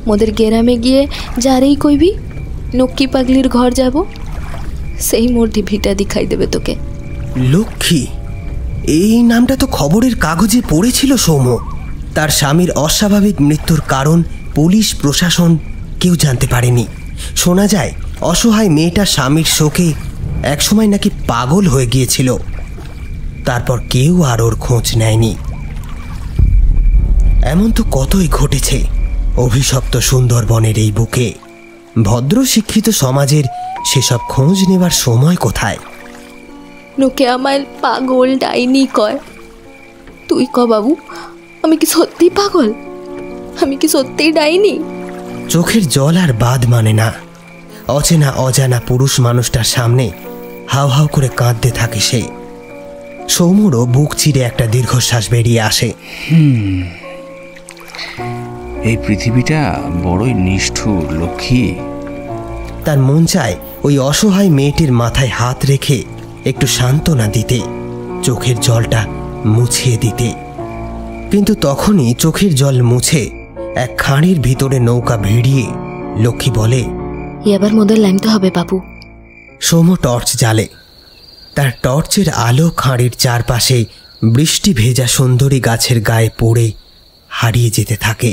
মোদের গ্রামে গিয়ে যারেই কইবি নক্কি পাগলির ঘর যাব, সেই মোর ভিটা দেখাই দেবে তোকে। লক্ষ্মী? এই নামটা তো খবরের কাগজে পড়েছিল সৌম্য। তার স্বামীর অস্বাভাবিক মৃত্যুর কারণ পুলিশ প্রশাসন কেউ জানতে পারেনি। শোনা যায় অসহায় মেয়েটা স্বামীর শোকে একসময় নাকি পাগল হয়ে গিয়েছিল, তারপর কেউ আর ওর খোঁজ নেয়নি। এমন তো কতই ঘটেছে অভিশপ্ত সুন্দরবনের এই বুকে। ভদ্র শিক্ষিত সমাজের সেসব খোঁজ নেবার সময় কোথায়? নোকে আমায় পাগল ডাইনি কয়। তুই ক বাবু, আমি কি সত্যি পাগল? আমি কি সত্যিই ডাইনি? চোখের জল আর বাদ মানে না। অচেনা অজানা পুরুষ মানুষটার সামনে হাউ হাউ করে কাঁদতে থাকে সে। সৌম্যরও বুক চিরে একটা দীর্ঘশ্বাস বেরিয়ে আসে। এই পৃথিবীটা বড়ই নিষ্ঠুর লক্ষ্মী। তার মন চায় ওই অসহায় মেয়েটির মাথায় হাত রেখে একটু সান্ত্বনা দিতে, চোখের জলটা মুছিয়ে দিতে। কিন্তু তখনই চোখের জল মুছে এক খাঁড়ির ভিতরে নৌকা ভিড়িয়ে লক্ষ্মী বলে, এবার মোদের লাইনতে হবে বাবু। সৌম্য টর্চ জ্বালে। তার টর্চের আলো খাঁড়ির চারপাশে বৃষ্টি ভেজা সুন্দরী গাছের গায়ে পড়ে হারিয়ে যেতে থাকে।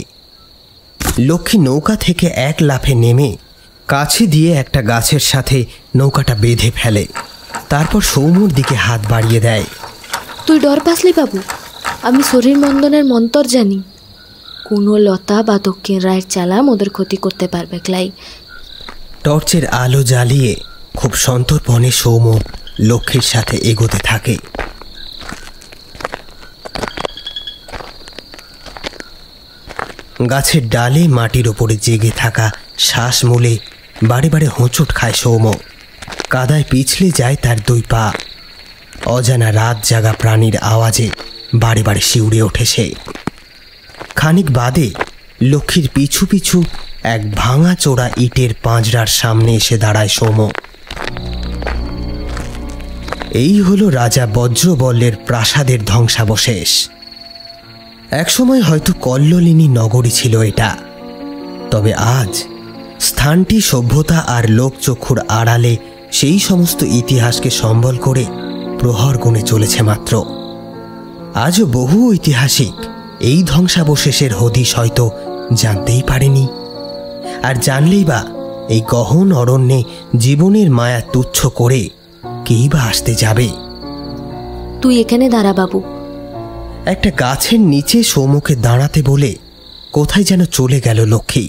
লক্ষ্মী নৌকা থেকে এক লাফে নেমে কাছে দিয়ে একটা গাছের সাথে নৌকাটা বেঁধে ফেলে। তারপর সৌম্যর দিকে হাত বাড়িয়ে দেয়। তুই ডর পাসলি বাবু, আমি শরীর মন্দনের মন্তর জানি। কোনো লতা বা দক্ষিণ রায়ের চালা মোদের ক্ষতি করতে পারবে ক্লাই। টর্চের আলো জ্বালিয়ে খুব সন্তর্পণে সৌম্য লক্ষ্মীর সাথে এগোতে থাকে। গাছের ডালে মাটির ওপরে জেগে থাকা শ্বাস মূলে বারে বারে হোঁচট খায় সৌম্য। কাদায় পিছলে যায় তার 2 পা। অজানা রাত জাগা প্রাণীর আওয়াজে বারে বারে শিউরে ওঠে সে। খানিক বাদে লক্ষ্মীর পিছু পিছু এক ভাঙা চোরা ইটের পাঁজরার সামনে এসে দাঁড়ায় সৌম্য। এই হলো রাজা বজ্রবল্লের প্রাসাদের ধ্বংসাবশেষ। একসময় হয়তো কল্লোলিনী নগরী ছিল এটা, তবে আজ স্থানটি সভ্যতা আর লোকচক্ষুর আড়ালে সেই সমস্ত ইতিহাসকে সম্বল করে প্রহর গুণে চলেছে মাত্র। আজও বহু ঐতিহাসিক এই ধ্বংসাবশেষের হদিশ হয়তো জানতেই পারেনি। আর জানলেই বা এই গহন অরণ্যে জীবনের মায়া তুচ্ছ করে কেই বা আসতে যাবে। তুই এখানে দাঁড়া বাবু। একটা গাছের নিচে সৌম্যকে দাঁড়াতে বলে কোথায় যেন চলে গেল লক্ষ্মী।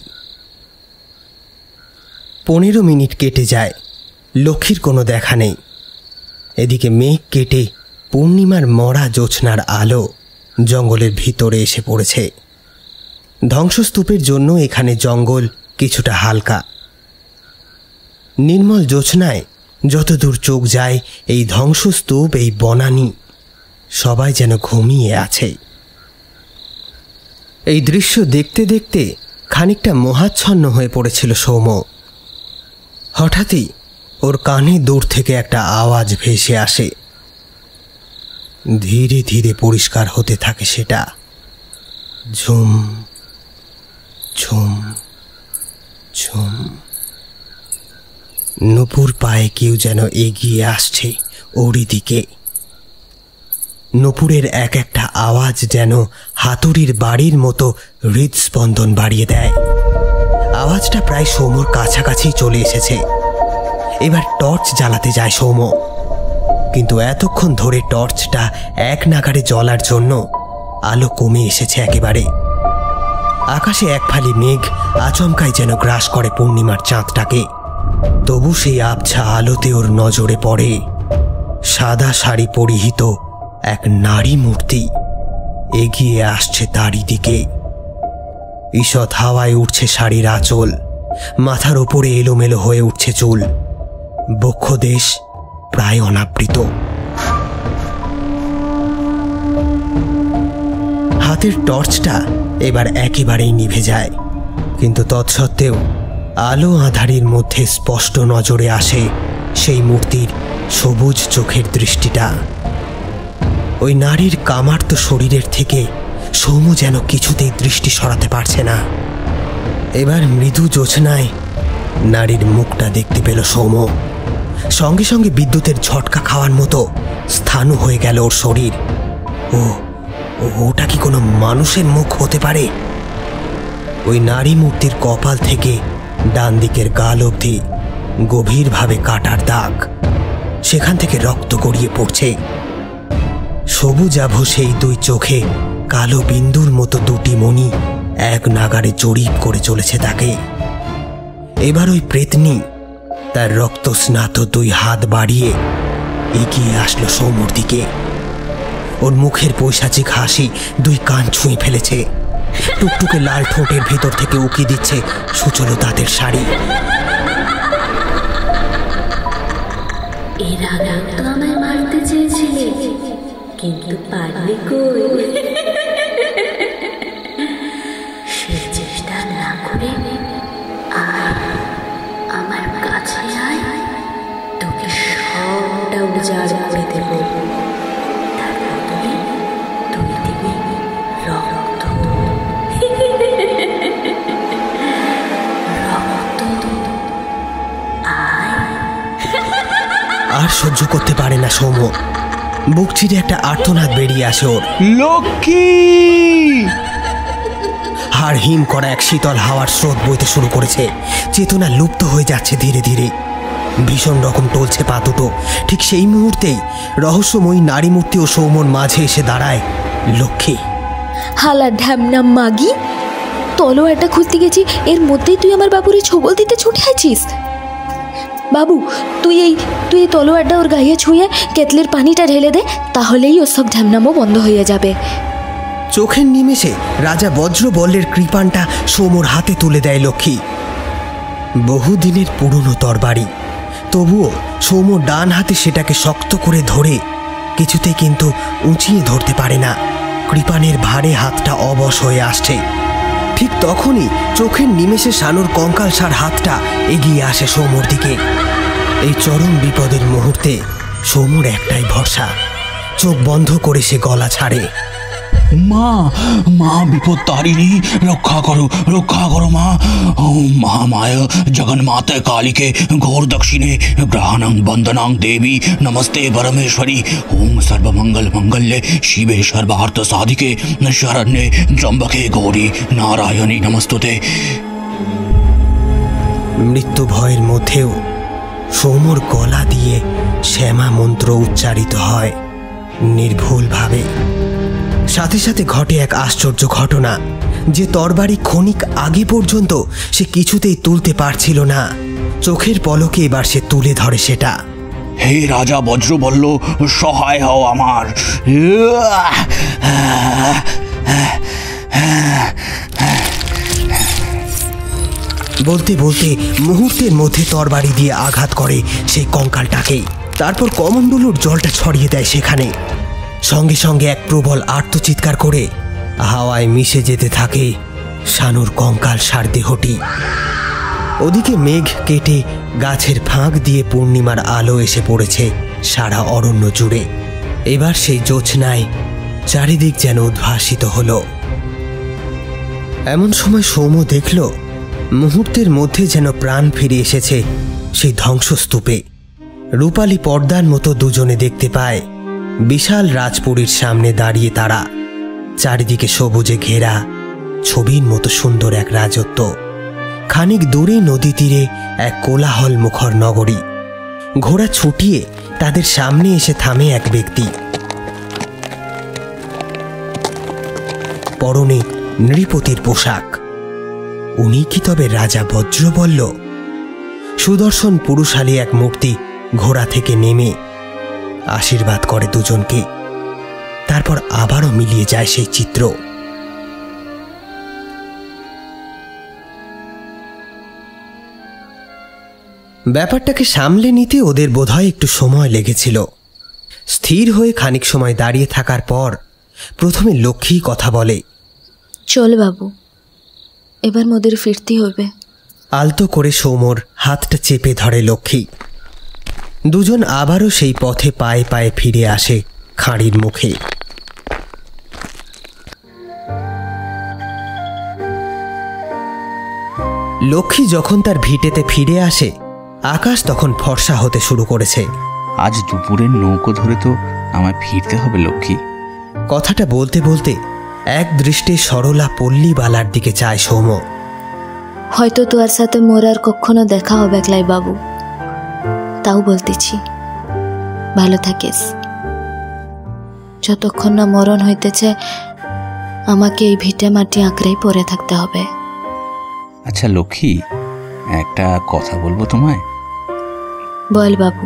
15 মিনিট কেটে যায়, লক্ষ্মীর কোনো দেখা নেই। এদিকে মেঘ কেটে পূর্ণিমার মরা জ্যোৎস্নার আলো জঙ্গলের ভিতরে এসে পড়েছে। ধ্বংসস্তূপের জন্য এখানে জঙ্গল কিছুটা হালকা। নির্মল জ্যোৎস্নায় যতদূর চোখ যায় এই ধ্বংসস্তূপ, এই বনানী সবাই যেন ঘুমিয়ে আছে। এই দৃশ্য দেখতে দেখতে খানিকটা মোহাচ্ছন্ন হয়ে পড়েছিল সৌম্য। হঠাৎই ওর কানে দূর থেকে একটা আওয়াজ ভেসে আসে। ধীরে ধীরে পরিষ্কার হতে থাকে সেটা। ঝুম ঝুম ঝুম। নূপুর পায়ে কেউ যেন এগিয়ে আসছে ওরই দিকে। নূপুরের এক একটা আওয়াজ যেন হাতুড়ির বাড়ির মতো হৃদস্পন্দন বাড়িয়ে দেয়। আওয়াজটা প্রায় সৌম্যর কাছাকাছি চলে এসেছে। এবার টর্চ জ্বালাতে যায় সৌম্য, কিন্তু এতক্ষণ ধরে টর্চটা এক নাগাড়ে জ্বলার জন্য আলো কমে এসেছে একেবারে। আকাশে এক ফালি মেঘ আচমকাই যেন গ্রাস করে পূর্ণিমার চাঁদটাকে। তবু সেই আবছা আলোতে ওর নজরে পড়ে সাদা শাড়ি পরিহিত এক নারী মূর্তি এগিয়ে আসছে তারই দিকে। ঈষৎ হাওয়ায় উঠছে শাড়ির আঁচল, মাথার ওপরে এলোমেলো হয়ে উঠছে চুল, বক্ষদেশ প্রায় অনাবৃত। হাতের টর্চটা এবার একেবারেই নিভে যায়, কিন্তু তৎসত্ত্বেও আলো আঁধারির মধ্যে স্পষ্ট নজরে আসে সেই মূর্তির সবুজ চোখের দৃষ্টিটা। ওই নারীর কামার্ত শরীরের থেকে সৌম্য যেন কিছুতেই দৃষ্টি সরাতে পারছে না। এবার মৃদু জ্যোৎস্নায় নারীর মুখটা দেখতে পেল সৌম্য। সঙ্গে সঙ্গে বিদ্যুতের ঝটকা খাওয়ার মতো স্থানু হয়ে গেল ওর শরীর। ওটা কি কোনো মানুষের মুখ হতে পারে? ওই নারী মূর্তির কপাল থেকে ডান দিকের গাল অবধি গভীরভাবে কাটার দাগ, সেখান থেকে রক্ত গড়িয়ে পড়ছে। সবুজাভ সেই দুই চোখে কালো বিন্দুর মতো দুটি মণি এক নাগাড়ে জড়িপ করে চলেছে তাকে। এবার ওই প্রেতনি তার রক্ত স্নাত দুই হাত বাড়িয়ে এগিয়ে আসলো সৌম্যর দিকে। ওর মুখের পৈশাচিক হাসি দুই কান ছুঁয়ে ফেলেছে। টুকটুকে লাল ঠোঁটের ভেতর থেকে উকি দিচ্ছে সুচলো তাদের শাড়ি। এর আগে তো আমায় মারতে চেয়েছিলে, কিন্তু পারলে কই? সে চেষ্টা না করে আয়, আমার কাছে আয়, তোকে সবটা উজাড় করে দেব। তারপরে তুই দিবি রক্ত। আর সহ্য করতে পারে না সৌম্য। বুক চিরে একটা আর্তনাদ বেরিয়ে আসে ওর। লক্ষ্মী! হাড় হিম করা এক শীতল হাওয়ার স্রোত বইতে শুরু করেছে। চেতনা লুপ্ত হয়ে যাচ্ছে ধীরে ধীরে। ভীষণ রকম টলছে পা দুটো। ঠিক সেই মুহূর্তেই রহস্যময়ী নারী মূর্তি ও সৌম্যর মাঝে এসে দাঁড়ায় লক্ষ্মী। হালা ঢ্যামনা মাগি, তলোয়ারটা খুঁজতে গেছি, এর মধ্যেই তুই আমার বাবুরে ছোবল দিতে ছুটে আছিস। বাবু, তুই এই তলোয়ারটা ওর গায়ে ছুঁয়ে কেতলির পানিটা ঢেলে দে, তাহলেই ওর সব ঢ্যামনামো বন্ধ হয়ে যাবে। চোখের নিমেষে রাজা বজ্রবল্লের কৃপানটা সৌম্যর হাতে তুলে দেয় লক্ষ্মী। বহুদিনের পুরনো তরবারি, তবুও সৌম্য ডান হাতে সেটাকে শক্ত করে ধরে কিছুতেই কিন্তু উঁচিয়ে ধরতে পারে না। কৃপানের ভারে হাতটা অবশ হয়ে আসছে। ঠিক তখনই চোখের নিমেষে শানুর কঙ্কালসার হাতটা এগিয়ে আসে সৌম্যর দিকে। এই চরম বিপদের মুহূর্তে সৌম্যর একটাই ভরসা, চোখ বন্ধ করে সে গলা ছাড়ে। মা, মা বিপদ তারিণী, রক্ষা করো মা। ওম महामाया जगन्माता काली के घोर दक्षिणे ग्रहाणां वंदनां देवी नमस्ते परमेश्वरी। ओम सर्वमंगल मंगल्ये शिवे सर्वार्थ साधिके शरण्ये त्र्यंबके गौरी नारायणी नमस्तुते। মৃত্যু ভয়ের মধ্যেও সৌম্যর গলা দিয়ে শ্যামা মন্ত্র উচ্চারিত হয় নির্ভুলভাবে। সাথে সাথে ঘটে এক আশ্চর্য ঘটনা, যে তরবারি ক্ষণিক আগে পর্যন্ত সে কিছুতেই তুলতে পারছিল না, চোখের পলকে এবার সে তুলে ধরে সেটা। হে রাজা বজ্রবল্ল, সহায় হও আমার। বলতে বলতে মুহূর্তের মধ্যে তরবারি দিয়ে আঘাত করে সেই কঙ্কালটাকে। তারপর কমণ্ডলুর জলটা ছড়িয়ে দেয় সেখানে। সঙ্গে সঙ্গে এক প্রবল আর্তচিৎকার করে হাওয়ায় মিশে যেতে থাকে শানুর কঙ্কাল সার দেহটি। ওদিকে মেঘ কেটে গাছের ফাঁক দিয়ে পূর্ণিমার আলো এসে পড়েছে সারা অরণ্য জুড়ে। এবার সেই জ্যোৎস্নায় চারিদিক যেন উদ্ভাসিত হলো। এমন সময় সৌম্য দেখল মুহূর্তের মধ্যে যেন প্রাণ ফিরে এসেছে সেই ধ্বংসস্তূপে। রূপালী পর্দার মতো দুজনে দেখতে পায় বিশাল রাজপুরীর সামনে দাঁড়িয়ে তারা। চারিদিকে সবুজে ঘেরা ছবির মতো সুন্দর এক রাজত্ব। খানিক দূরে নদী তীরে এক কোলাহল মুখর নগরী। ঘোড়া ছুটিয়ে তাদের সামনে এসে থামে এক ব্যক্তি। পরনে নৃপতির পোশাক। উনি কি তবে রাজা বজ্রবল্ল? সুদর্শন পুরুষালী এক মূর্তি ঘোড়া থেকে নেমে আশীর্বাদ করে দুজনকে। তারপর আবারও মিলিয়ে যায় সেই চিত্র। ব্যাপারটাকে সামলে নিতে ওদের বোধহয় একটু সময় লেগেছিল। স্থির হয়ে খানিক সময় দাঁড়িয়ে থাকার পর প্রথমে লক্ষ্মী কথা বলে, চল বাবু, এবার মোদের ফিরতে হবে। আলতো করে সৌম্যর হাতটা চেপে ধরে লক্ষ্মী। দুজন আবারও সেই পথে পায়ে পায়ে ফিরে আসে খাঁড়ির মুখে। লক্ষ্মী যখন তার ভিটেতে ফিরে আসে, আকাশ তখন ফর্সা হতে শুরু করেছে। আজ দুপুরের নৌকো ধরে তো আমায় ফিরতে হবে লক্ষ্মী। কথাটা বলতে বলতে এক দৃষ্টে সরলা পল্লীবালার দিকে চায় সৌম্য। হয়তো তোর সাথে মোর আর কখনো দেখা হবে ক্লাই বাবু, তাও বলতেছি ভালো থাকিস। যতক্ষণ না মরণ হইতেছে আমাকে এই ভিটে মাটি আঁকড়েই পড়ে থাকতে হবে। আচ্ছা লক্ষ্মী, একটা কথা বলবো তোমায়। বল বাবু।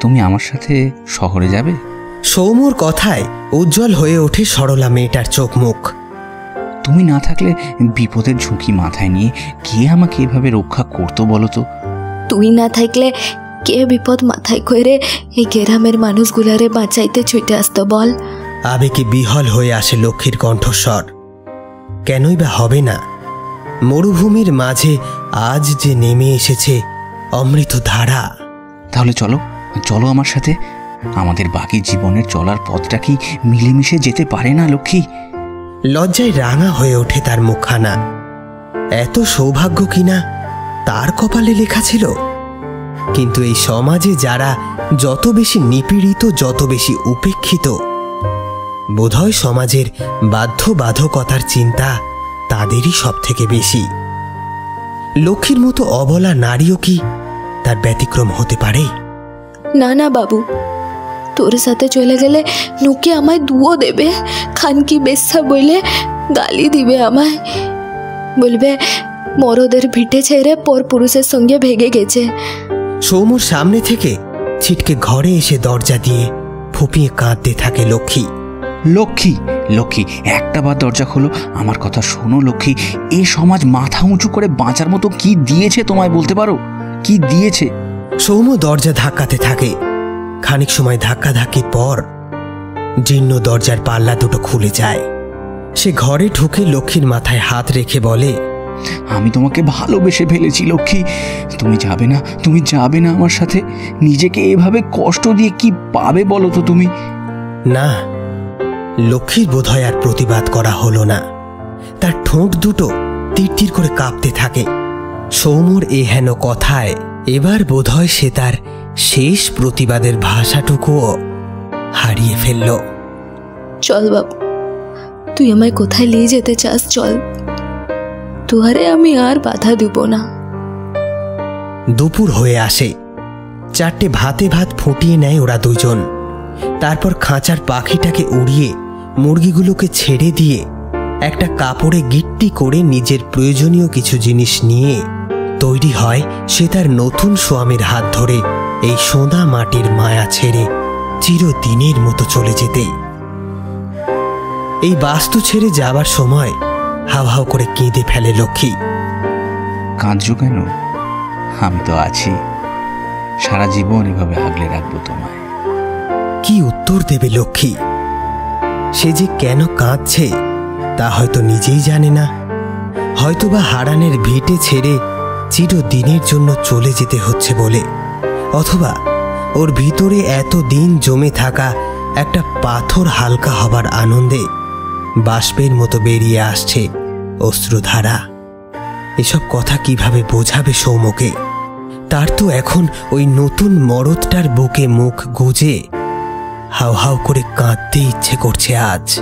তুমি আমার সাথে শহরে যাবে? সৌম্যর কথায় উজ্জ্বল হয়ে ওঠে সরলা মেয়েটার চোখ মুখ। তুমি না থাকলে বিপদের ঝুঁকি মাথায় নিয়ে কে আমাকে এভাবে রক্ষা করতো বলো তো? তুই না থাকলে কে বিপদ মাথায় করে এই গ্রামের মানুষগুলারে বাঁচাইতে ছুটে আসতো বল? আবেগে বিহল হয়ে আসে লক্ষ্মীর কণ্ঠস্বর। কেনই বা হবে না? মরুভূমির মাঝে আজ যে নেমে এসেছে অমৃত ধারা। তাহলে চলো চলো আমার সাথে। আমাদের বাকি জীবনের চলার পথটা কি মিলেমিশে যেতে পারে না লক্ষ্মী? লজ্জায় রাঙা হয়ে ওঠে তার মুখখানা। এত সৌভাগ্য কিনা তার কপালে লেখা ছিল। কিন্তু এই সমাজে যারা যত বেশি নিপীড়িত, যত বেশি উপেক্ষিত, বোধহয় সমাজের বাধ্যবাধকতার চিন্তা তাদেরই সব থেকে বেশি। লক্ষ্মীর মতো অবলা নারীও কি তার ব্যতিক্রম হতে পারে? না না বাবু, তোর সাথে চলে গেলে লোকে আমায় দুও দেবে, খানকি বেশ্যা বলে গালি দিবে আমায়। বলবে মরদের ভিটে ছেড়ে পর পুরুষের সঙ্গে ভেগে গেছে। সৌম্যর সামনে থেকে ছিটকে ঘরে এসে দরজা দিয়ে ফুপিয়ে কাঁদতে থাকে লক্ষ্মী। লক্ষ্মী লক্ষ্মী, একটা বার দরজা খোলো, আমার কথা শোনো লক্ষ্মী। এই সমাজ মাথা উঁচু করে বাঁচার মতো কি দিয়েছে তোমায় বলতে পারো? কি দিয়েছে? সৌম্য দরজা ধাক্কাতে থাকে। খানিক সময় ধাক্কাধাক্কির পর জীর্ণ দরজার পাল্লা দুটো খুলে যায়। সে ঘরে ঢুকে লক্ষ্মীর মাথায় হাত রেখে বলে, আমি তোমাকে ভালোবেসে ফেলেছি লক্ষ্মী। তুমি যাবে না, তুমি যাবে না আমার সাথে? নিজেকে এভাবে কষ্ট দিয়ে কি পাবে বলো তো তুমি? না, লক্ষ্মীর বোধহয় আর প্রতিবাদ করা হলো না। তার ঠোঁট দুটো তীর করে কাঁপতে থাকে। সৌম্যর এ হেন কথায় এবার বোধহয় সে তার শেষ প্রতিবাদের ভাষাটুকুও হারিয়ে ফেলল। চল বাবু, তুই আমায় কোথায় নিয়ে যেতে চাস চল। তুহারে আমি আর বাধা দিব না। দুপুর হয়ে আসে। 4টে ভাতে ভাত ফুটিয়ে নেয় ওরা দুজন। তারপর খাঁচার পাখিটাকে উড়িয়ে মুরগিগুলোকে ছেড়ে দিয়ে একটা কাপড়ে গিট্টি করে নিজের প্রয়োজনীয় কিছু জিনিস নিয়ে তৈরি হয় সে তার নতুন স্বামীর হাত ধরে এই সোঁদা মাটির মায়া ছেড়ে চিরদিনের মতো চলে যেতে। এই বাস্তু ছেড়ে যাবার সময় হাউ হাউ করে কেঁদে ফেলে লক্ষ্মী। কাঁদছো কেন? আমি তো আছি, সারা জীবন এভাবে আগলে রাখবো তোমায়। কি উত্তর দেবে লক্ষ্মী? সে যে কেন কাঁদছে তা হয়তো নিজেই জানে না। হয়তোবা হারানের ভিটে ছেড়ে চিরদিনের জন্য চলে যেতে হচ্ছে বলে, অথবা ওর ভিতরে এত দিন জমে থাকা একটা পাথর হালকা হবার আনন্দে বাষ্পের মতো বেরিয়ে আসছে অশ্রুধারা। এসব কথা কিভাবে বোঝাবে সৌম্যকে? তার তো এখন ওই নতুন মরদটার বুকে মুখ গুজে হাউ হাউ করে কাঁদতে ইচ্ছে করছে আজ।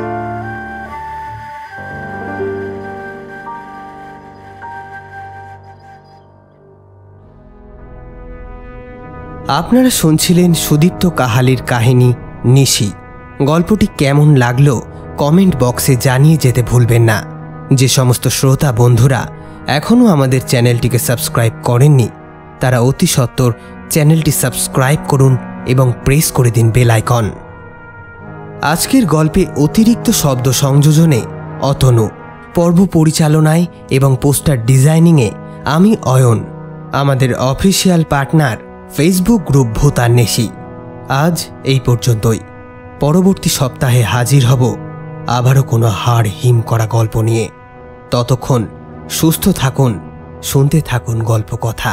আপনারা শুনছিলেন সুদীপ্ত কাহালির কাহিনী নিশি। গল্পটি কেমন লাগলো কমেন্ট বক্সে জানিয়ে যেতে ভুলবেন না। যে সমস্ত শ্রোতা বন্ধুরা এখনও আমাদের চ্যানেলটিকে সাবস্ক্রাইব করেননি তারা অতি সত্বর চ্যানেলটি সাবস্ক্রাইব করুন এবং প্রেস করে দিন বেল আইকন। আজকের গল্পে অতিরিক্ত শব্দ সংযোজনে অতনু, পর্ব পরিচালনায় এবং পোস্টার ডিজাইনিংয়ে আমি অয়ন। আমাদের অফিসিয়াল পার্টনার ফেসবুক গ্রুপ ভূতান্বেষী। আজ এই পর্যন্তই। পরবর্তী সপ্তাহে হাজির হব আবারও কোনো হাড় হিম করা গল্প নিয়ে। ততক্ষণ সুস্থ থাকুন, শুনতে থাকুন গল্প কথা।